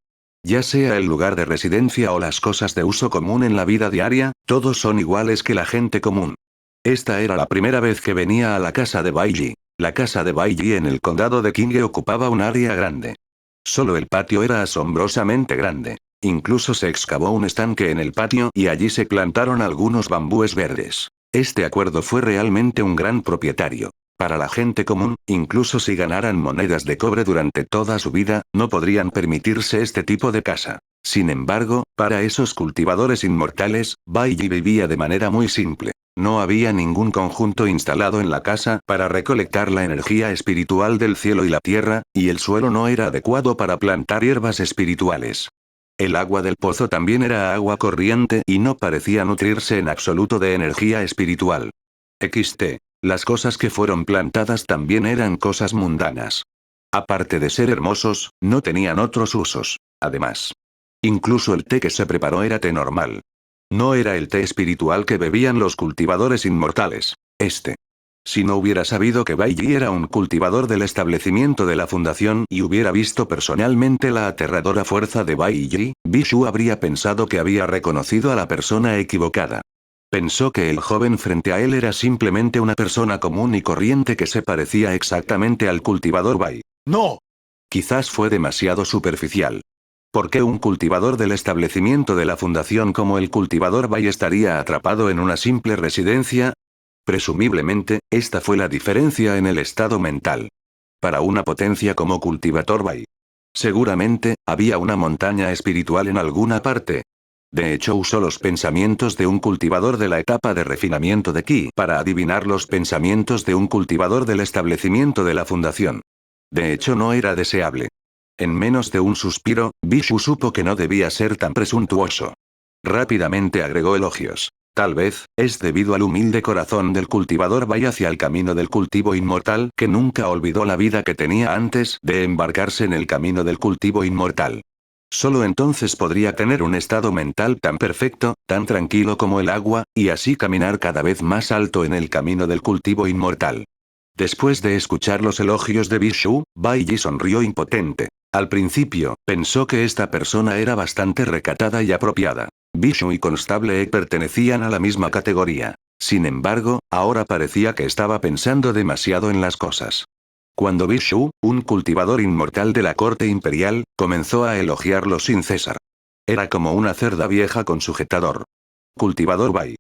Ya sea el lugar de residencia o las cosas de uso común en la vida diaria, todos son iguales que la gente común. Esta era la primera vez que venía a la casa de Baiji. La casa de Baiji en el condado de Qinghe ocupaba un área grande. Solo el patio era asombrosamente grande. Incluso se excavó un estanque en el patio y allí se plantaron algunos bambúes verdes. Este acuerdo fue realmente un gran propietario. Para la gente común, incluso si ganaran monedas de cobre durante toda su vida, no podrían permitirse este tipo de casa. Sin embargo, para esos cultivadores inmortales, Baiji vivía de manera muy simple. No había ningún conjunto instalado en la casa para recolectar la energía espiritual del cielo y la tierra, y el suelo no era adecuado para plantar hierbas espirituales. El agua del pozo también era agua corriente y no parecía nutrirse en absoluto de energía espiritual. XT. Las cosas que fueron plantadas también eran cosas mundanas. Aparte de ser hermosos, no tenían otros usos. Además, incluso el té que se preparó era té normal. No era el té espiritual que bebían los cultivadores inmortales. Si no hubiera sabido que Baiji era un cultivador del establecimiento de la fundación y hubiera visto personalmente la aterradora fuerza de Baiji, Bishu habría pensado que había reconocido a la persona equivocada. Pensó que el joven frente a él era simplemente una persona común y corriente que se parecía exactamente al cultivador Bai. ¡No! Quizás fue demasiado superficial. ¿Por qué un cultivador del establecimiento de la fundación como el cultivador Bai estaría atrapado en una simple residencia? Presumiblemente, esta fue la diferencia en el estado mental. Para una potencia como cultivador Bai. Seguramente, había una montaña espiritual en alguna parte. De hecho, usó los pensamientos de un cultivador de la etapa de refinamiento de Ki para adivinar los pensamientos de un cultivador del establecimiento de la fundación. De hecho, no era deseable. En menos de un suspiro, Bishu supo que no debía ser tan presuntuoso. Rápidamente agregó elogios. Tal vez, es debido al humilde corazón del cultivador Bai hacia el camino del cultivo inmortal que nunca olvidó la vida que tenía antes de embarcarse en el camino del cultivo inmortal. Solo entonces podría tener un estado mental tan perfecto, tan tranquilo como el agua, y así caminar cada vez más alto en el camino del cultivo inmortal. Después de escuchar los elogios de Bishu, Baiji sonrió impotente. Al principio, pensó que esta persona era bastante recatada y apropiada. Bishu y Constable Egg pertenecían a la misma categoría. Sin embargo, ahora parecía que estaba pensando demasiado en las cosas. Cuando Bishu, un cultivador inmortal de la corte imperial, comenzó a elogiarlo sin cesar. Era como una cerda vieja con sujetador. Cultivador Bai.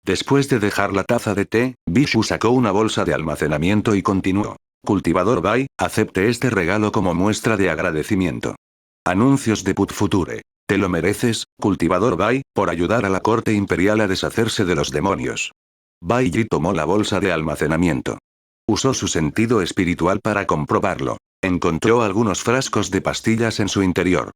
Después de dejar la taza de té, Bishu sacó una bolsa de almacenamiento y continuó. Cultivador Bai, acepte este regalo como muestra de agradecimiento. Anuncios de Put Future. Te lo mereces, cultivador Bai, por ayudar a la corte imperial a deshacerse de los demonios. Baiji tomó la bolsa de almacenamiento. Usó su sentido espiritual para comprobarlo. Encontró algunos frascos de pastillas en su interior.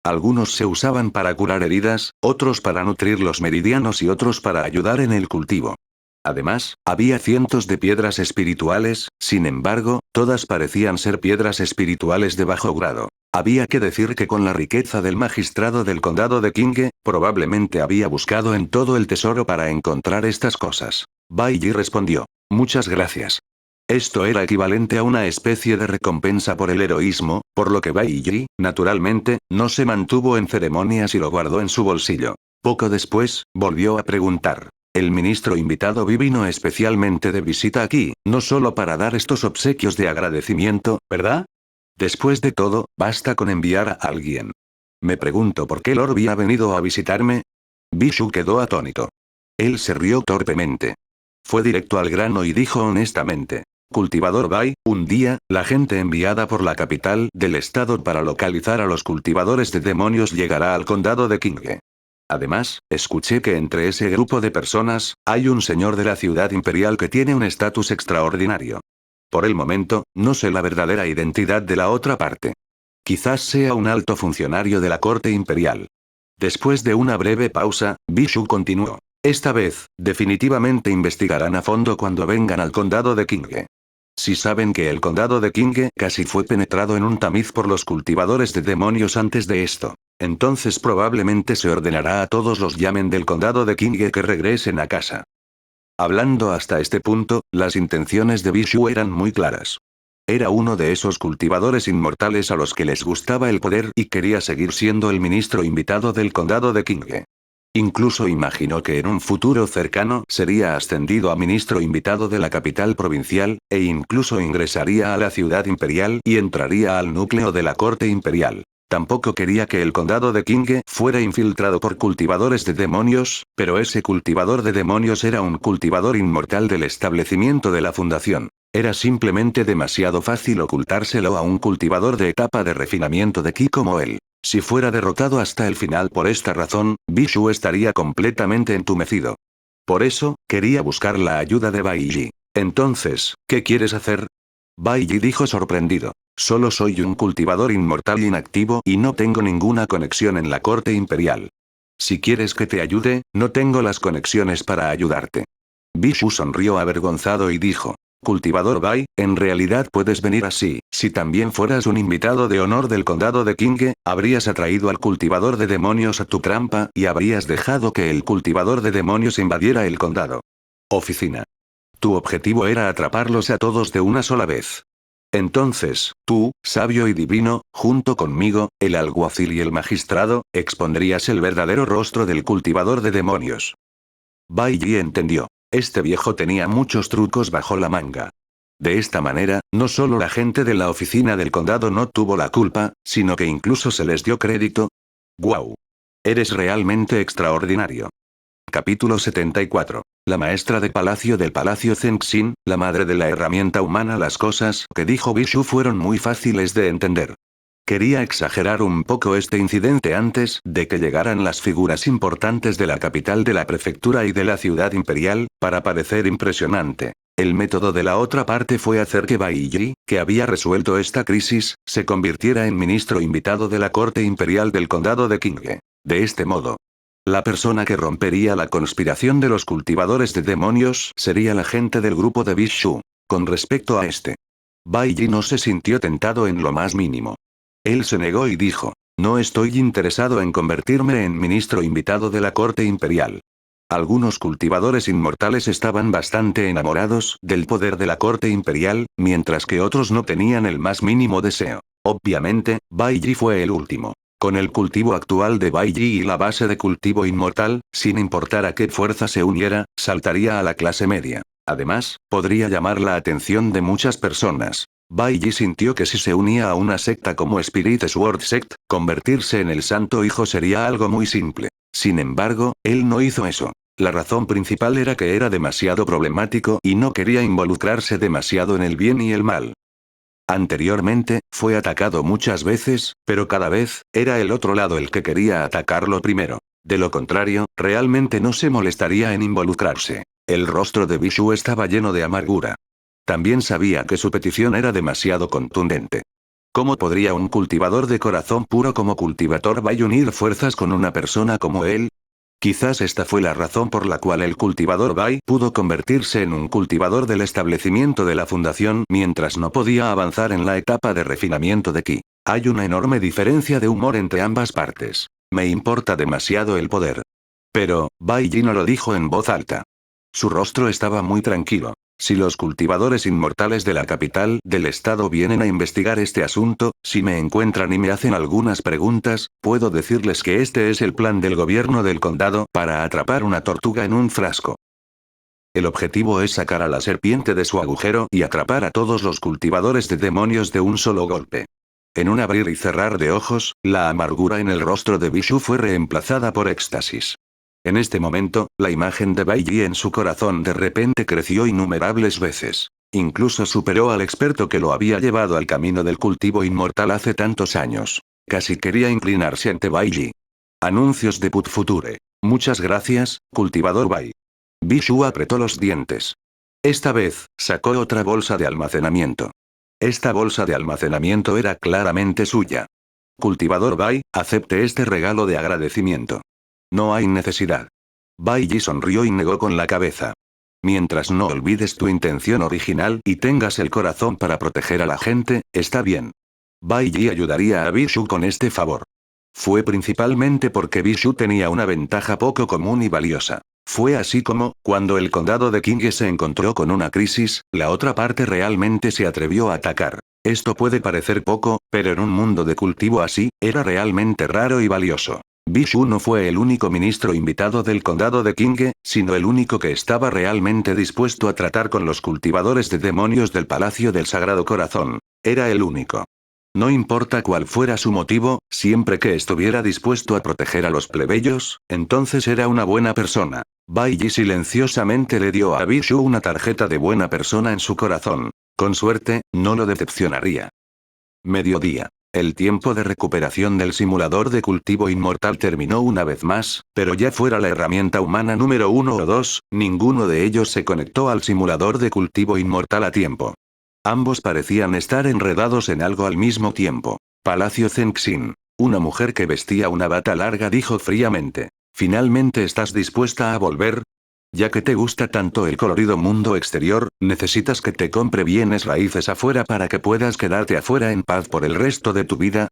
Algunos se usaban para curar heridas, otros para nutrir los meridianos y otros para ayudar en el cultivo. Además, había cientos de piedras espirituales, sin embargo, todas parecían ser piedras espirituales de bajo grado. Había que decir que con la riqueza del magistrado del condado de Qinghe, probablemente había buscado en todo el tesoro para encontrar estas cosas. Baiji respondió. Muchas gracias. Esto era equivalente a una especie de recompensa por el heroísmo, por lo que Baiji, naturalmente, no se mantuvo en ceremonias y lo guardó en su bolsillo. Poco después, volvió a preguntar. El ministro invitado vino especialmente de visita aquí, no solo para dar estos obsequios de agradecimiento, ¿verdad? Después de todo, basta con enviar a alguien. Me pregunto por qué Lord Vi ha venido a visitarme. Bishu quedó atónito. Él se rió torpemente. Fue directo al grano y dijo honestamente. Cultivador Bai, un día, la gente enviada por la capital del estado para localizar a los cultivadores de demonios llegará al condado de Qinghe. Además, escuché que entre ese grupo de personas, hay un señor de la ciudad imperial que tiene un estatus extraordinario. Por el momento, no sé la verdadera identidad de la otra parte. Quizás sea un alto funcionario de la corte imperial. Después de una breve pausa, Bishu continuó. Esta vez, definitivamente investigarán a fondo cuando vengan al condado de Qinghe. Si saben que el condado de Qinghe casi fue penetrado en un tamiz por los cultivadores de demonios antes de esto, entonces probablemente se ordenará a todos los yamen del condado de Qinghe que regresen a casa. Hablando hasta este punto, las intenciones de Bishu eran muy claras. Era uno de esos cultivadores inmortales a los que les gustaba el poder y quería seguir siendo el ministro invitado del condado de Qinghe. Incluso imaginó que en un futuro cercano sería ascendido a ministro invitado de la capital provincial, e incluso ingresaría a la ciudad imperial y entraría al núcleo de la corte imperial. Tampoco quería que el condado de Qinghe fuera infiltrado por cultivadores de demonios, pero ese cultivador de demonios era un cultivador inmortal del establecimiento de la fundación. Era simplemente demasiado fácil ocultárselo a un cultivador de etapa de refinamiento de Ki como él. Si fuera derrotado hasta el final por esta razón, Bishu estaría completamente entumecido. Por eso, quería buscar la ayuda de Bai Yi. Entonces, ¿qué quieres hacer? Bai Yi dijo sorprendido. Solo soy un cultivador inmortal inactivo y no tengo ninguna conexión en la corte imperial. Si quieres que te ayude, no tengo las conexiones para ayudarte. Bishu sonrió avergonzado y dijo. Cultivador Bai, en realidad puedes venir así. Si también fueras un invitado de honor del condado de Qinghe, habrías atraído al cultivador de demonios a tu trampa y habrías dejado que el cultivador de demonios invadiera el condado. Oficina. Tu objetivo era atraparlos a todos de una sola vez. Entonces, tú, sabio y divino, junto conmigo, el alguacil y el magistrado, expondrías el verdadero rostro del cultivador de demonios. Bai Yi entendió. Este viejo tenía muchos trucos bajo la manga. De esta manera, no solo la gente de la oficina del condado no tuvo la culpa, sino que incluso se les dio crédito. ¡Guau! Eres realmente extraordinario. Capítulo 74. La maestra de palacio del palacio Zengxin, la madre de la herramienta humana. Las cosas que dijo Bishu fueron muy fáciles de entender. Quería exagerar un poco este incidente antes de que llegaran las figuras importantes de la capital de la prefectura y de la ciudad imperial, para parecer impresionante. El método de la otra parte fue hacer que Bai Yi, que había resuelto esta crisis, se convirtiera en ministro invitado de la corte imperial del condado de Qinghe. De este modo, la persona que rompería la conspiración de los cultivadores de demonios sería la gente del grupo de Bishu. Con respecto a este, Bai Yi no se sintió tentado en lo más mínimo. Él se negó y dijo, no estoy interesado en convertirme en ministro invitado de la corte imperial. Algunos cultivadores inmortales estaban bastante enamorados del poder de la corte imperial, mientras que otros no tenían el más mínimo deseo. Obviamente, Bai Yi fue el último. Con el cultivo actual de Bai Yi y la base de cultivo inmortal, sin importar a qué fuerza se uniera, saltaría a la clase media. Además, podría llamar la atención de muchas personas. Bai Yi sintió que si se unía a una secta como Spirit Sword Sect, convertirse en el Santo Hijo sería algo muy simple. Sin embargo, él no hizo eso. La razón principal era que era demasiado problemático y no quería involucrarse demasiado en el bien y el mal. Anteriormente, fue atacado muchas veces, pero cada vez, era el otro lado el que quería atacarlo primero. De lo contrario, realmente no se molestaría en involucrarse. El rostro de Bishu estaba lleno de amargura. También sabía que su petición era demasiado contundente. ¿Cómo podría un cultivador de corazón puro como Cultivator Bai unir fuerzas con una persona como él? Quizás esta fue la razón por la cual el cultivador Bai pudo convertirse en un cultivador del establecimiento de la fundación mientras no podía avanzar en la etapa de refinamiento de Ki. Hay una enorme diferencia de humor entre ambas partes. Me importa demasiado el poder. Pero, Bai Yi no lo dijo en voz alta. Su rostro estaba muy tranquilo. Si los cultivadores inmortales de la capital del estado vienen a investigar este asunto, si me encuentran y me hacen algunas preguntas, puedo decirles que este es el plan del gobierno del condado para atrapar una tortuga en un frasco. El objetivo es sacar a la serpiente de su agujero y atrapar a todos los cultivadores de demonios de un solo golpe. En un abrir y cerrar de ojos, la amargura en el rostro de Bishu fue reemplazada por éxtasis. En este momento, la imagen de Bai Yi en su corazón de repente creció innumerables veces. Incluso superó al experto que lo había llevado al camino del cultivo inmortal hace tantos años. Casi quería inclinarse ante Bai Yi. Anuncios de Put Future. Muchas gracias, cultivador Bai. Bishu apretó los dientes. Esta vez, sacó otra bolsa de almacenamiento. Esta bolsa de almacenamiento era claramente suya. Cultivador Bai, acepte este regalo de agradecimiento. No hay necesidad. Bai Yi sonrió y negó con la cabeza. Mientras no olvides tu intención original y tengas el corazón para proteger a la gente, está bien. Bai Yi ayudaría a Bishu con este favor. Fue principalmente porque Bishu tenía una ventaja poco común y valiosa. Fue así como, cuando el condado de Qingye se encontró con una crisis, la otra parte realmente se atrevió a atacar. Esto puede parecer poco, pero en un mundo de cultivo así, era realmente raro y valioso. Bishu no fue el único ministro invitado del condado de Qingye, sino el único que estaba realmente dispuesto a tratar con los cultivadores de demonios del Palacio del Sagrado Corazón. Era el único. No importa cuál fuera su motivo, siempre que estuviera dispuesto a proteger a los plebeyos, entonces era una buena persona. Bai Yi silenciosamente le dio a Bishu una tarjeta de buena persona en su corazón. Con suerte, no lo decepcionaría. Mediodía. El tiempo de recuperación del simulador de cultivo inmortal terminó una vez más, pero ya fuera la herramienta humana número 1 o 2, ninguno de ellos se conectó al simulador de cultivo inmortal a tiempo. Ambos parecían estar enredados en algo al mismo tiempo. Palacio Zengxin. Una mujer que vestía una bata larga dijo fríamente. ¿Finalmente estás dispuesta a volver? Ya que te gusta tanto el colorido mundo exterior, necesitas que te compre bienes raíces afuera para que puedas quedarte afuera en paz por el resto de tu vida.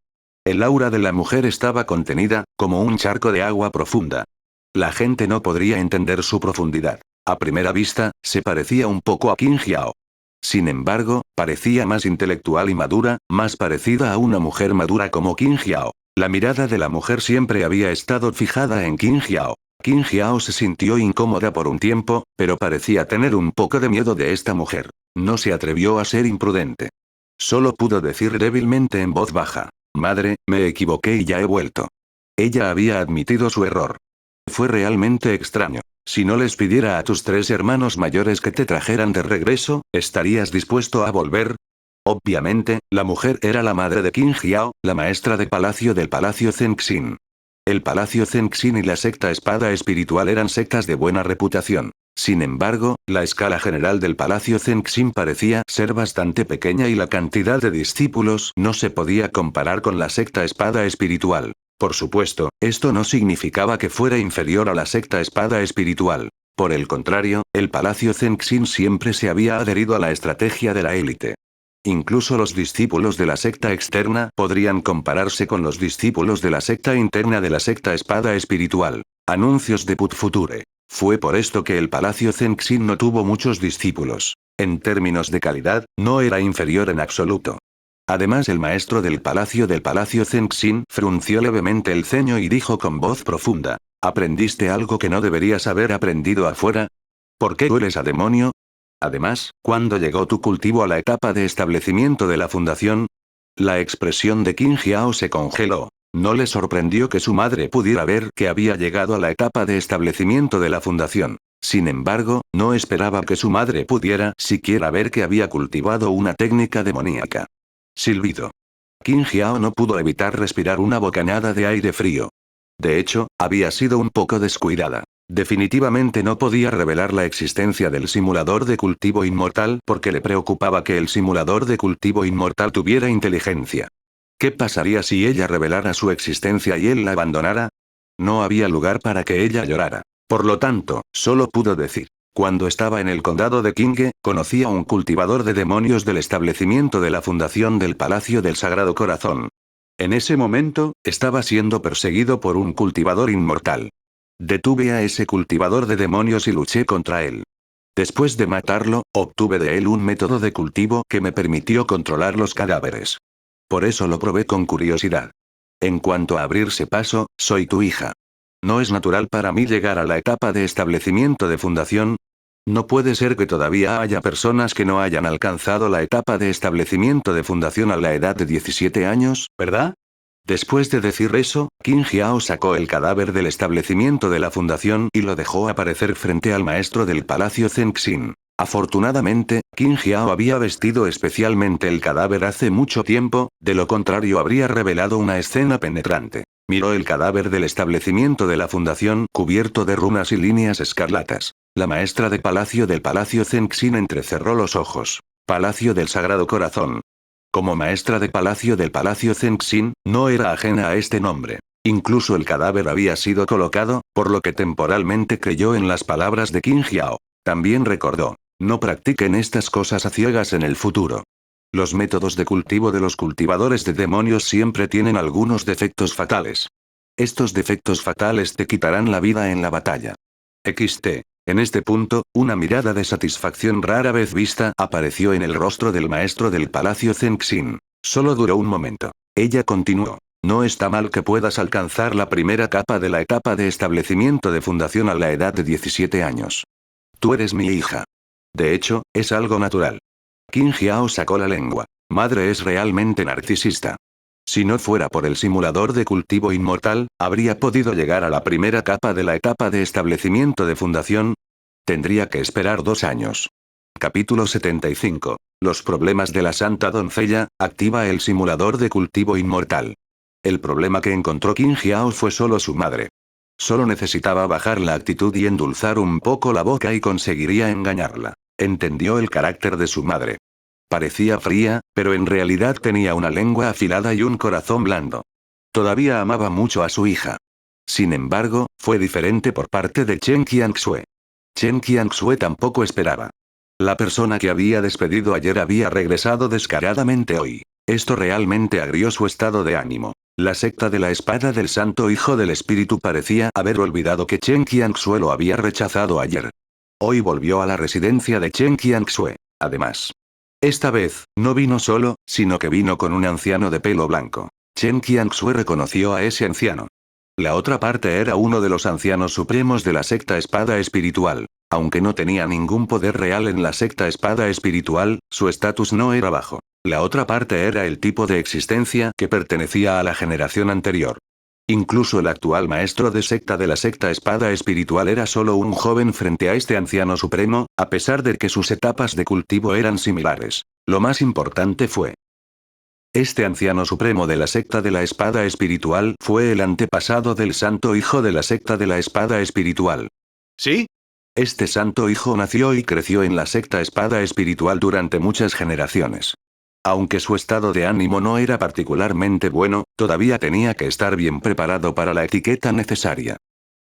El aura de la mujer estaba contenida, como un charco de agua profunda. La gente no podría entender su profundidad. A primera vista, se parecía un poco a Qin Jiao. Sin embargo, parecía más intelectual y madura, más parecida a una mujer madura como Qin Jiao. La mirada de la mujer siempre había estado fijada en Qin Jiao. Qin Jiao se sintió incómoda por un tiempo, pero parecía tener un poco de miedo de esta mujer. No se atrevió a ser imprudente. Solo pudo decir débilmente en voz baja. Madre, me equivoqué y ya he vuelto. Ella había admitido su error. Fue realmente extraño. Si no les pidiera a tus 3 hermanos mayores que te trajeran de regreso, ¿estarías dispuesto a volver? Obviamente, la mujer era la madre de Qin Jiao, la maestra de palacio del Palacio Zengxin. El Palacio Zengxin y la secta Espada Espiritual eran sectas de buena reputación. Sin embargo, la escala general del Palacio Zengxin parecía ser bastante pequeña y la cantidad de discípulos no se podía comparar con la secta Espada Espiritual. Por supuesto, esto no significaba que fuera inferior a la secta Espada Espiritual. Por el contrario, el Palacio Zengxin siempre se había adherido a la estrategia de la élite. Incluso los discípulos de la secta externa podrían compararse con los discípulos de la secta interna de la secta Espada Espiritual. Anuncios de Put Future. Fue por esto que el Palacio Zengxin no tuvo muchos discípulos. En términos de calidad, no era inferior en absoluto. Además, el maestro del Palacio Zengxin frunció levemente el ceño y dijo con voz profunda: ¿aprendiste algo que no deberías haber aprendido afuera? ¿Por qué hueles a demonio? Además, ¿cuándo llegó tu cultivo a la etapa de establecimiento de la fundación? La expresión de Qin Jiao se congeló. No le sorprendió que su madre pudiera ver que había llegado a la etapa de establecimiento de la fundación. Sin embargo, no esperaba que su madre pudiera siquiera ver que había cultivado una técnica demoníaca. Silbido. Qin Jiao no pudo evitar respirar una bocanada de aire frío. De hecho, había sido un poco descuidada. Definitivamente no podía revelar la existencia del simulador de cultivo inmortal porque le preocupaba que el simulador de cultivo inmortal tuviera inteligencia. ¿Qué pasaría si ella revelara su existencia y él la abandonara? No había lugar para que ella llorara. Por lo tanto, solo pudo decir: cuando estaba en el condado de Qingye, conocí a un cultivador de demonios del establecimiento de la fundación del Palacio del Sagrado Corazón. En ese momento, estaba siendo perseguido por un cultivador inmortal. Detuve a ese cultivador de demonios y luché contra él. Después de matarlo, obtuve de él un método de cultivo que me permitió controlar los cadáveres. Por eso lo probé con curiosidad. En cuanto a abrirse paso, soy tu hija. ¿No es natural para mí llegar a la etapa de establecimiento de fundación? No puede ser que todavía haya personas que no hayan alcanzado la etapa de establecimiento de fundación a la edad de 17 años, ¿verdad? Después de decir eso, Qin Jiao sacó el cadáver del establecimiento de la fundación y lo dejó aparecer frente al maestro del Palacio Zengxin. Afortunadamente, Qin Jiao había vestido especialmente el cadáver hace mucho tiempo, de lo contrario habría revelado una escena penetrante. Miró el cadáver del establecimiento de la fundación cubierto de runas y líneas escarlatas. La maestra de palacio del Palacio Zengxin entrecerró los ojos. Palacio del Sagrado Corazón. Como maestra de palacio del Palacio Zengxin, no era ajena a este nombre. Incluso el cadáver había sido colocado, por lo que temporalmente creyó en las palabras de Qin Jiao. También recordó: no practiquen estas cosas a ciegas en el futuro. Los métodos de cultivo de los cultivadores de demonios siempre tienen algunos defectos fatales. Estos defectos fatales te quitarán la vida en la batalla. XT. En este punto, una mirada de satisfacción rara vez vista apareció en el rostro del maestro del palacio Zengxin. Solo duró un momento. Ella continuó: no está mal que puedas alcanzar la primera capa de la etapa de establecimiento de fundación a la edad de 17 años. Tú eres mi hija. De hecho, es algo natural. Qin Jiao sacó la lengua. Madre es realmente narcisista. Si no fuera por el simulador de cultivo inmortal, ¿habría podido llegar a la primera capa de la etapa de establecimiento de fundación? Tendría que esperar 2 años. Capítulo 75. Los problemas de la Santa Doncella. Activa el simulador de cultivo inmortal. El problema que encontró Qin Jiao fue solo su madre. Solo necesitaba bajar la actitud y endulzar un poco la boca y conseguiría engañarla. Entendió el carácter de su madre. Parecía fría, pero en realidad tenía una lengua afilada y un corazón blando. Todavía amaba mucho a su hija. Sin embargo, fue diferente por parte de Chen Qianxue. Chen Qianxue tampoco esperaba. La persona que había despedido ayer había regresado descaradamente hoy. Esto realmente agrió su estado de ánimo. La secta de la espada del Santo Hijo del Espíritu parecía haber olvidado que Chen Qianxue lo había rechazado ayer. Hoy volvió a la residencia de Chen Qianxue. Además, esta vez, no vino solo, sino que vino con un anciano de pelo blanco. Chen Qianxue reconoció a ese anciano. La otra parte era uno de los ancianos supremos de la secta espada espiritual. Aunque no tenía ningún poder real en la secta espada espiritual, su estatus no era bajo. La otra parte era el tipo de existencia que pertenecía a la generación anterior. Incluso el actual maestro de secta de la secta espada espiritual era solo un joven frente a este anciano supremo, a pesar de que sus etapas de cultivo eran similares. Lo más importante fue: este anciano supremo de la secta de la espada espiritual fue el antepasado del santo hijo de la secta de la espada espiritual. ¿Sí? Este santo hijo nació y creció en la secta espada espiritual durante muchas generaciones. Aunque su estado de ánimo no era particularmente bueno, todavía tenía que estar bien preparado para la etiqueta necesaria.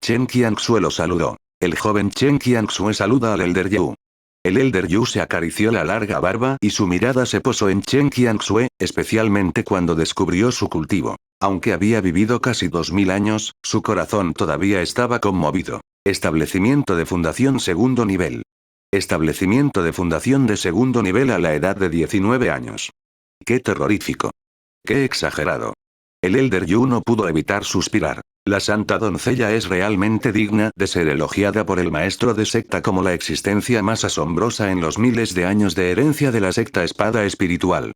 Chen Qianxue lo saludó. El joven Chen Qianxue saluda al Elder Yu. El Elder Yu se acarició la larga barba y su mirada se posó en Chen Qianxue, especialmente cuando descubrió su cultivo. Aunque había vivido casi 2000 años, su corazón todavía estaba conmovido. Establecimiento de fundación segundo nivel. Establecimiento de fundación de segundo nivel a la edad de 19 años. ¡Qué terrorífico! ¡Qué exagerado! El Elder Yu no pudo evitar suspirar. La Santa Doncella es realmente digna de ser elogiada por el maestro de secta como la existencia más asombrosa en los miles de años de herencia de la secta espada espiritual.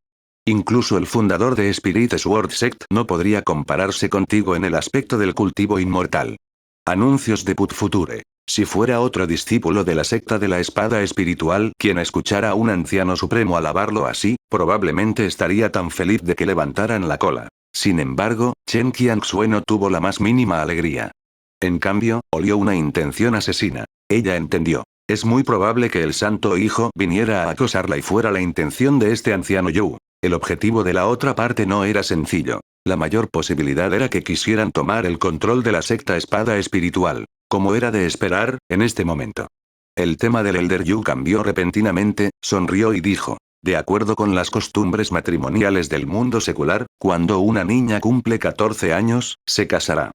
Incluso el fundador de Spirit Sword Sect no podría compararse contigo en el aspecto del cultivo inmortal. Anuncios de Put Future. Si fuera otro discípulo de la secta de la espada espiritual quien escuchara a un anciano supremo alabarlo así, probablemente estaría tan feliz de que levantaran la cola. Sin embargo, Chen Qianxue no tuvo la más mínima alegría. En cambio, olió una intención asesina. Ella entendió. Es muy probable que el Santo Hijo viniera a acosarla y fuera la intención de este anciano Yu. El objetivo de la otra parte no era sencillo. La mayor posibilidad era que quisieran tomar el control de la secta espada espiritual. Como era de esperar, en este momento. El tema del Elder Yu cambió repentinamente, sonrió y dijo: de acuerdo con las costumbres matrimoniales del mundo secular, cuando una niña cumple 14 años, se casará.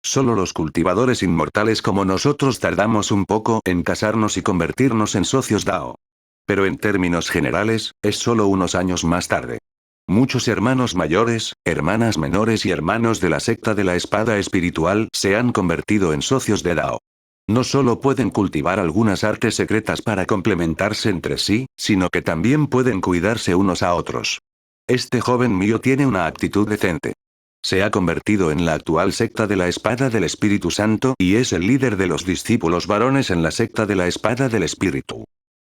Solo los cultivadores inmortales como nosotros tardamos un poco en casarnos y convertirnos en socios Dao. Pero en términos generales, es solo unos años más tarde. Muchos hermanos mayores, hermanas menores y hermanos de la secta de la espada espiritual se han convertido en socios de Dao. No solo pueden cultivar algunas artes secretas para complementarse entre sí, sino que también pueden cuidarse unos a otros. Este joven mío tiene una actitud decente. Se ha convertido en la actual secta de la espada del Espíritu Santo y es el líder de los discípulos varones en la secta de la espada del Espíritu.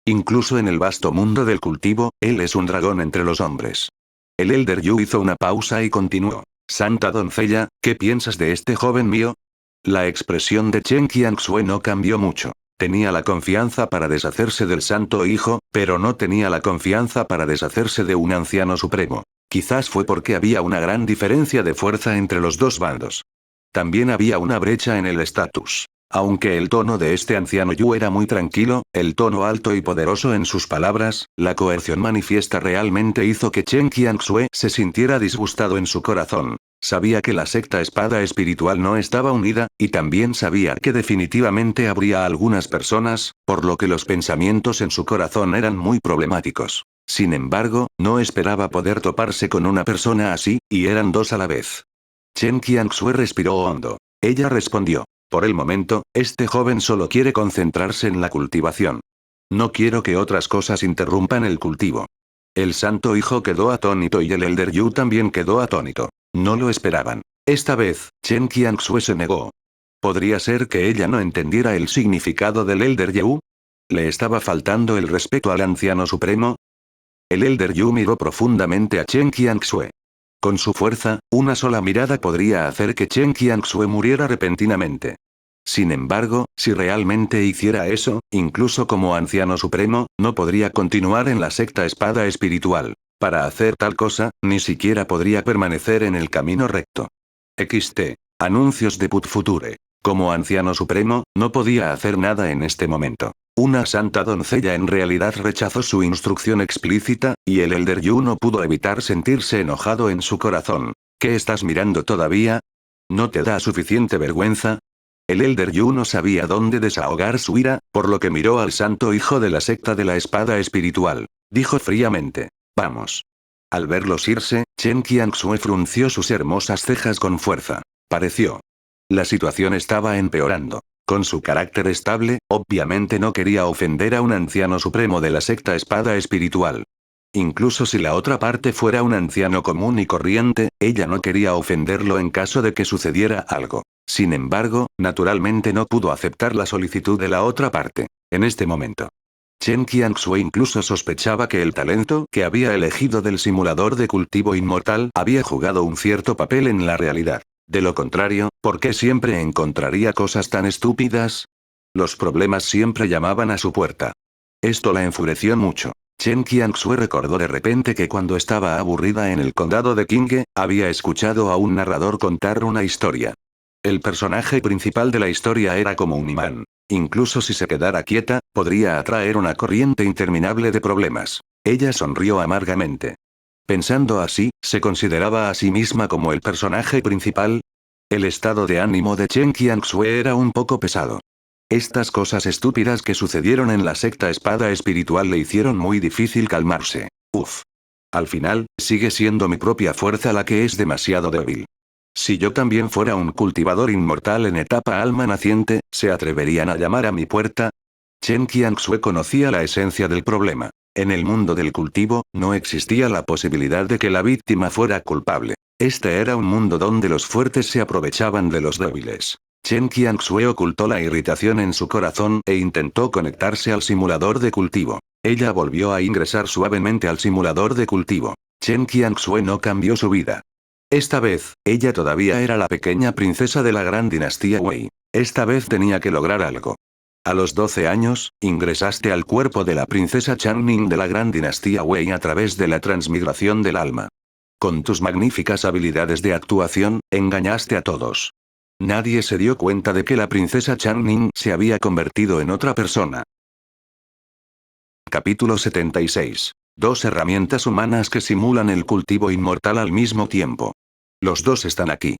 Incluso en el vasto mundo del cultivo, él es un dragón entre los hombres. El Elder Yu hizo una pausa y continuó. Santa Doncella, ¿qué piensas de este joven mío? La expresión de Chen Qianxue no cambió mucho. Tenía la confianza para deshacerse del Santo Hijo, pero no tenía la confianza para deshacerse de un anciano supremo. Quizás fue porque había una gran diferencia de fuerza entre los dos bandos. También había una brecha en el estatus. Aunque el tono de este anciano Yu era muy tranquilo, el tono alto y poderoso en sus palabras, la coerción manifiesta realmente hizo que Chen Qianxue se sintiera disgustado en su corazón. Sabía que la secta espada espiritual no estaba unida, y también sabía que definitivamente habría algunas personas, por lo que los pensamientos en su corazón eran muy problemáticos. Sin embargo, no esperaba poder toparse con una persona así, y eran dos a la vez. Chen Qianxue respiró hondo. Ella respondió. Por el momento, este joven solo quiere concentrarse en la cultivación. No quiero que otras cosas interrumpan el cultivo. El santo hijo quedó atónito y el Elder Yu también quedó atónito. No lo esperaban. Esta vez, Chen Qianxue se negó. ¿Podría ser que ella no entendiera el significado del Elder Yu? ¿Le estaba faltando el respeto al anciano supremo? El Elder Yu miró profundamente a Chen Qianxue. Con su fuerza, una sola mirada podría hacer que Chen Qianxue muriera repentinamente. Sin embargo, si realmente hiciera eso, incluso como anciano supremo, no podría continuar en la secta espada espiritual. Para hacer tal cosa, ni siquiera podría permanecer en el camino recto. XT. Anuncios de Put Future. Como anciano supremo, no podía hacer nada en este momento. Una santa doncella en realidad rechazó su instrucción explícita, y el Elder Yu no pudo evitar sentirse enojado en su corazón. ¿Qué estás mirando todavía? ¿No te da suficiente vergüenza? El Elder Yu no sabía dónde desahogar su ira, por lo que miró al santo hijo de la secta de la espada espiritual. Dijo fríamente. Vamos. Al verlos irse, Chen Qianxue frunció sus hermosas cejas con fuerza. Pareció. La situación estaba empeorando. Con su carácter estable, obviamente no quería ofender a un anciano supremo de la secta espada espiritual. Incluso si la otra parte fuera un anciano común y corriente, ella no quería ofenderlo en caso de que sucediera algo. Sin embargo, naturalmente no pudo aceptar la solicitud de la otra parte. En este momento. Chen Qianxue incluso sospechaba que el talento que había elegido del simulador de cultivo inmortal había jugado un cierto papel en la realidad. De lo contrario, ¿por qué siempre encontraría cosas tan estúpidas? Los problemas siempre llamaban a su puerta. Esto la enfureció mucho. Chen Qianxue recordó de repente que cuando estaba aburrida en el condado de Qinghe, había escuchado a un narrador contar una historia. El personaje principal de la historia era como un imán. Incluso si se quedara quieta, podría atraer una corriente interminable de problemas. Ella sonrió amargamente. Pensando así, ¿se consideraba a sí misma como el personaje principal? El estado de ánimo de Chen Qianxue era un poco pesado. Estas cosas estúpidas que sucedieron en la secta espada espiritual le hicieron muy difícil calmarse. Uf. Al final, sigue siendo mi propia fuerza la que es demasiado débil. Si yo también fuera un cultivador inmortal en etapa alma naciente, ¿se atreverían a llamar a mi puerta? Chen Qianxue conocía la esencia del problema. En el mundo del cultivo, no existía la posibilidad de que la víctima fuera culpable. Este era un mundo donde los fuertes se aprovechaban de los débiles. Chen Qianxue ocultó la irritación en su corazón e intentó conectarse al simulador de cultivo. Ella volvió a ingresar suavemente al simulador de cultivo. Chen Qianxue no cambió su vida. Esta vez, ella todavía era la pequeña princesa de la gran dinastía Wei. Esta vez tenía que lograr algo. A los 12 años, ingresaste al cuerpo de la princesa Changning de la gran dinastía Wei a través de la transmigración del alma. Con tus magníficas habilidades de actuación, engañaste a todos. Nadie se dio cuenta de que la princesa Changning se había convertido en otra persona. Capítulo 76. Dos herramientas humanas que simulan el cultivo inmortal al mismo tiempo. Los dos están aquí.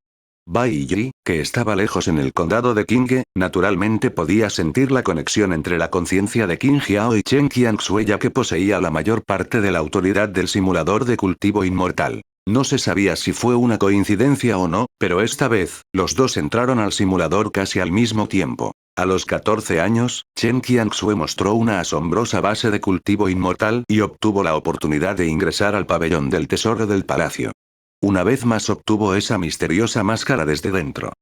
Bai Yi, que estaba lejos en el condado de Qinghe, naturalmente podía sentir la conexión entre la conciencia de Qin Jiao y Chen Qianxue ya que poseía la mayor parte de la autoridad del simulador de cultivo inmortal. No se sabía si fue una coincidencia o no, pero esta vez, los dos entraron al simulador casi al mismo tiempo. A los 14 años, Chen Qianxue mostró una asombrosa base de cultivo inmortal y obtuvo la oportunidad de ingresar al pabellón del tesoro del palacio. Una vez más obtuvo esa misteriosa máscara desde dentro.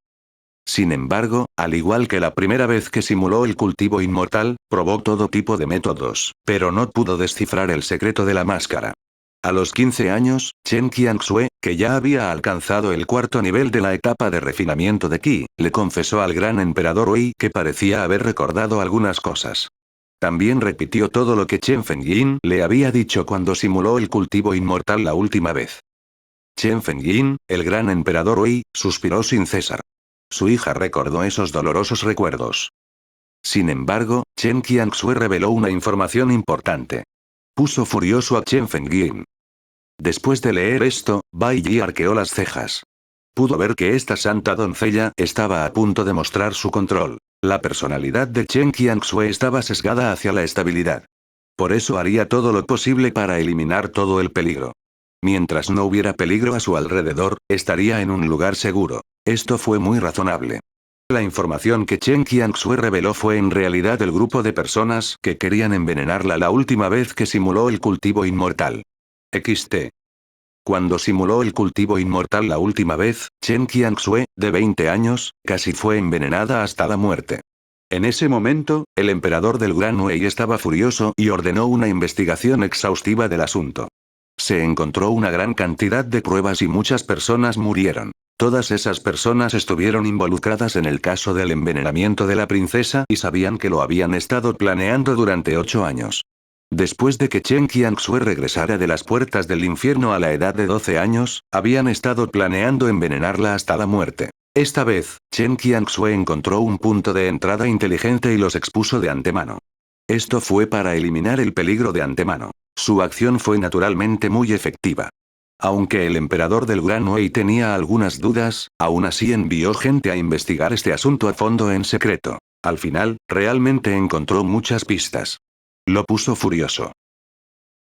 Sin embargo, al igual que la primera vez que simuló el cultivo inmortal, probó todo tipo de métodos, pero no pudo descifrar el secreto de la máscara. A los 15 años, Chen Qianxue, que ya había alcanzado el cuarto nivel de la etapa de refinamiento de Qi, le confesó al gran emperador Wei que parecía haber recordado algunas cosas. También repitió todo lo que Chen Fengyin le había dicho cuando simuló el cultivo inmortal la última vez. Chen Fengyin, el gran emperador Wei, suspiró sin cesar. Su hija recordó esos dolorosos recuerdos. Sin embargo, Chen Qianxue reveló una información importante. Puso furioso a Chen Fengyin. Después de leer esto, Bai Yi arqueó las cejas. Pudo ver que esta santa doncella estaba a punto de mostrar su control. La personalidad de Chen Qianxue estaba sesgada hacia la estabilidad. Por eso haría todo lo posible para eliminar todo el peligro. Mientras no hubiera peligro a su alrededor, estaría en un lugar seguro. Esto fue muy razonable. La información que Chen Qianxue reveló fue en realidad el grupo de personas que querían envenenarla la última vez que simuló el cultivo inmortal. XT. Cuando simuló el cultivo inmortal la última vez, Chen Qianxue, de 20 años, casi fue envenenada hasta la muerte. En ese momento, el emperador del Gran Wei estaba furioso y ordenó una investigación exhaustiva del asunto. Se encontró una gran cantidad de pruebas y muchas personas murieron. Todas esas personas estuvieron involucradas en el caso del envenenamiento de la princesa y sabían que lo habían estado planeando durante 8 años. Después de que Chen Qianxue regresara de las puertas del infierno a la edad de 12 años, habían estado planeando envenenarla hasta la muerte. Esta vez, Chen Qianxue encontró un punto de entrada inteligente y los expuso de antemano. Esto fue para eliminar el peligro de antemano. Su acción fue naturalmente muy efectiva. Aunque el emperador del Gran Wei tenía algunas dudas, aún así envió gente a investigar este asunto a fondo en secreto. Al final, realmente encontró muchas pistas. Lo puso furioso.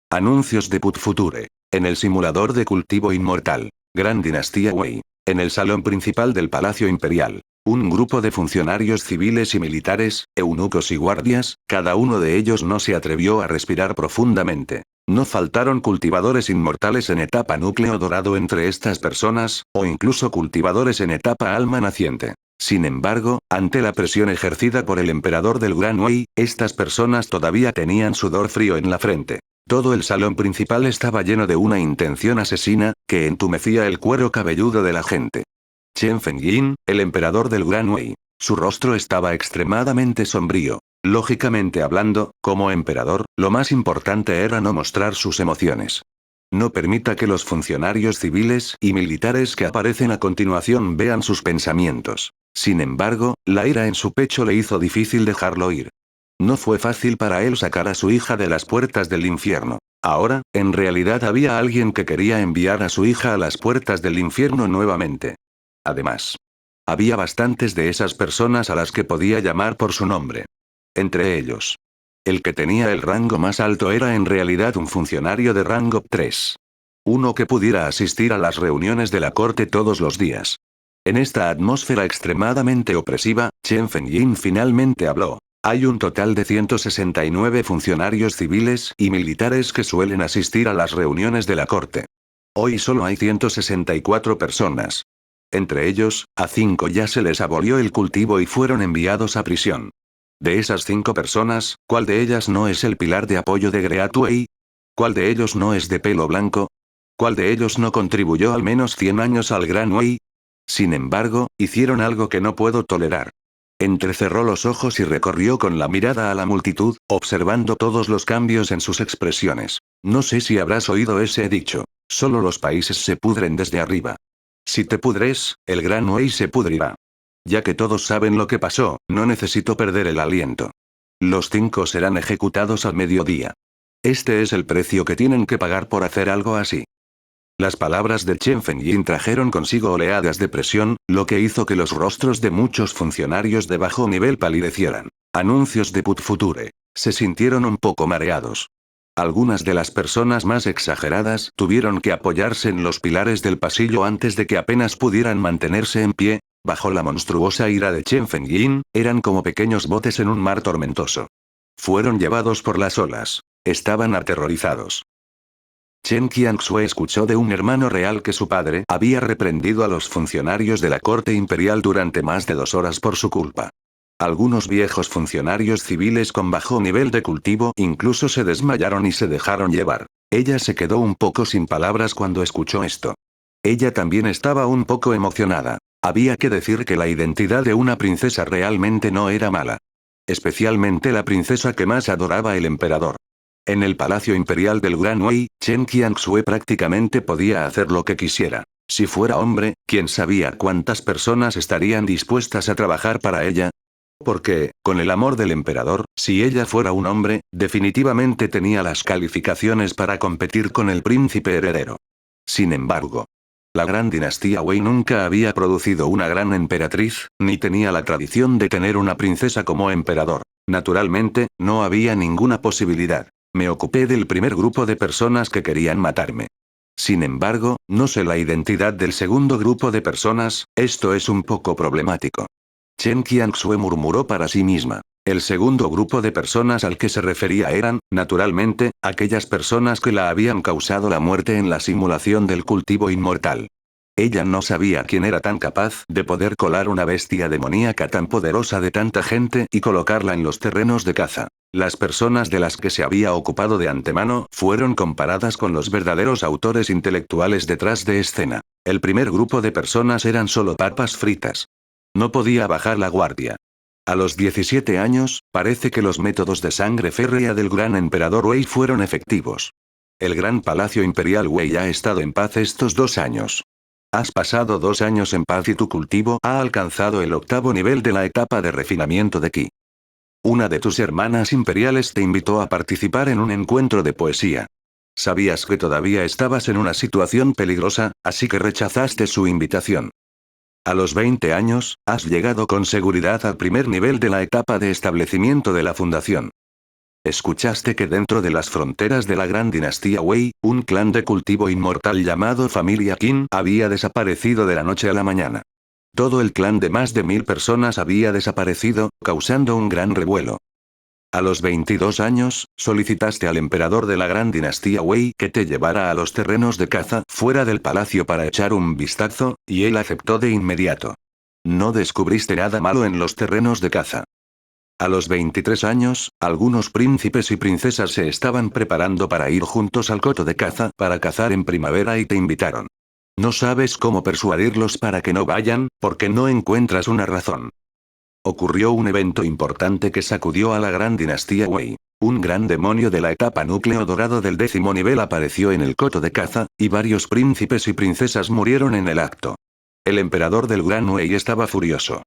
Anuncios de Put Future. En el simulador de cultivo inmortal. Gran Dinastía Wei. En el salón principal del Palacio Imperial. Un grupo de funcionarios civiles y militares, eunucos y guardias, cada uno de ellos no se atrevió a respirar profundamente. No faltaron cultivadores inmortales en etapa núcleo dorado entre estas personas, o incluso cultivadores en etapa alma naciente. Sin embargo, ante la presión ejercida por el emperador del Gran Wei, estas personas todavía tenían sudor frío en la frente. Todo el salón principal estaba lleno de una intención asesina, que entumecía el cuero cabelludo de la gente. Chen Fengyin, el emperador del Gran Wei. Su rostro estaba extremadamente sombrío. Lógicamente hablando, como emperador, lo más importante era no mostrar sus emociones. No permita que los funcionarios civiles y militares que aparecen a continuación vean sus pensamientos. Sin embargo, la ira en su pecho le hizo difícil dejarlo ir. No fue fácil para él sacar a su hija de las puertas del infierno. Ahora, en realidad había alguien que quería enviar a su hija a las puertas del infierno nuevamente. Además, había bastantes de esas personas a las que podía llamar por su nombre. Entre ellos, el que tenía el rango más alto era en realidad un funcionario de rango 3. Uno que pudiera asistir a las reuniones de la corte todos los días. En esta atmósfera extremadamente opresiva, Chen Fengyin finalmente habló. Hay un total de 169 funcionarios civiles y militares que suelen asistir a las reuniones de la corte. Hoy solo hay 164 personas. Entre ellos, a 5 ya se les abolió el cultivo y fueron enviados a prisión. De esas 5 personas, ¿cuál de ellas no es el pilar de apoyo de Great Wei? ¿Cuál de ellos no es de pelo blanco? ¿Cuál de ellos no contribuyó al menos 100 años al Gran Wei? Sin embargo, hicieron algo que no puedo tolerar. Entrecerró los ojos y recorrió con la mirada a la multitud, observando todos los cambios en sus expresiones. No sé si habrás oído ese dicho. Solo los países se pudren desde arriba. Si te pudres, el Gran Wei se pudrirá. Ya que todos saben lo que pasó, no necesito perder el aliento. Los 5 serán ejecutados al mediodía. Este es el precio que tienen que pagar por hacer algo así. Las palabras de Chen Fengyin trajeron consigo oleadas de presión, lo que hizo que los rostros de muchos funcionarios de bajo nivel palidecieran. Anuncios de Put Future. Se sintieron un poco mareados. Algunas de las personas más exageradas tuvieron que apoyarse en los pilares del pasillo antes de que apenas pudieran mantenerse en pie. Bajo la monstruosa ira de Chen Fengyin, eran como pequeños botes en un mar tormentoso. Fueron llevados por las olas. Estaban aterrorizados. Chen Qianxue escuchó de un hermano real que su padre había reprendido a los funcionarios de la corte imperial durante más de 2 horas por su culpa. Algunos viejos funcionarios civiles con bajo nivel de cultivo incluso se desmayaron y se dejaron llevar. Ella se quedó un poco sin palabras cuando escuchó esto. Ella también estaba un poco emocionada. Había que decir que la identidad de una princesa realmente no era mala. Especialmente la princesa que más adoraba el emperador. En el palacio imperial del Gran Wei, Chen Qianxue prácticamente podía hacer lo que quisiera. Si fuera hombre, ¿quién sabía cuántas personas estarían dispuestas a trabajar para ella? Porque, con el amor del emperador, si ella fuera un hombre, definitivamente tenía las calificaciones para competir con el príncipe heredero. Sin embargo, la gran dinastía Wei nunca había producido una gran emperatriz, ni tenía la tradición de tener una princesa como emperador. Naturalmente, no había ninguna posibilidad. Me ocupé del primer grupo de personas que querían matarme. Sin embargo, no sé la identidad del segundo grupo de personas, esto es un poco problemático. Chen Qianxue murmuró para sí misma. El segundo grupo de personas al que se refería eran, naturalmente, aquellas personas que la habían causado la muerte en la simulación del cultivo inmortal. Ella no sabía quién era tan capaz de poder colar una bestia demoníaca tan poderosa de tanta gente y colocarla en los terrenos de caza. Las personas de las que se había ocupado de antemano fueron comparadas con los verdaderos autores intelectuales detrás de escena. El primer grupo de personas eran solo papas fritas. No podía bajar la guardia. A los 17 años, parece que los métodos de sangre férrea del gran emperador Wei fueron efectivos. El gran palacio imperial Wei ha estado en paz estos 2 años. Has pasado 2 años en paz y tu cultivo ha alcanzado el 8º nivel de la etapa de refinamiento de Qi. Una de tus hermanas imperiales te invitó a participar en un encuentro de poesía. Sabías que todavía estabas en una situación peligrosa, así que rechazaste su invitación. A los 20 años, has llegado con seguridad al primer nivel de la etapa de establecimiento de la fundación. Escuchaste que dentro de las fronteras de la gran dinastía Wei, un clan de cultivo inmortal llamado Familia Qin había desaparecido de la noche a la mañana. Todo el clan de más de 1000 personas había desaparecido, causando un gran revuelo. A los 22 años, solicitaste al emperador de la gran dinastía Wei que te llevara a los terrenos de caza fuera del palacio para echar un vistazo, y él aceptó de inmediato. No descubriste nada malo en los terrenos de caza. A los 23 años, algunos príncipes y princesas se estaban preparando para ir juntos al coto de caza para cazar en primavera y te invitaron. No sabes cómo persuadirlos para que no vayan, porque no encuentras una razón. Ocurrió un evento importante que sacudió a la gran dinastía Wei. Un gran demonio de la etapa núcleo dorado del 10º nivel apareció en el coto de caza, y varios príncipes y princesas murieron en el acto. El emperador del Gran Wei estaba furioso.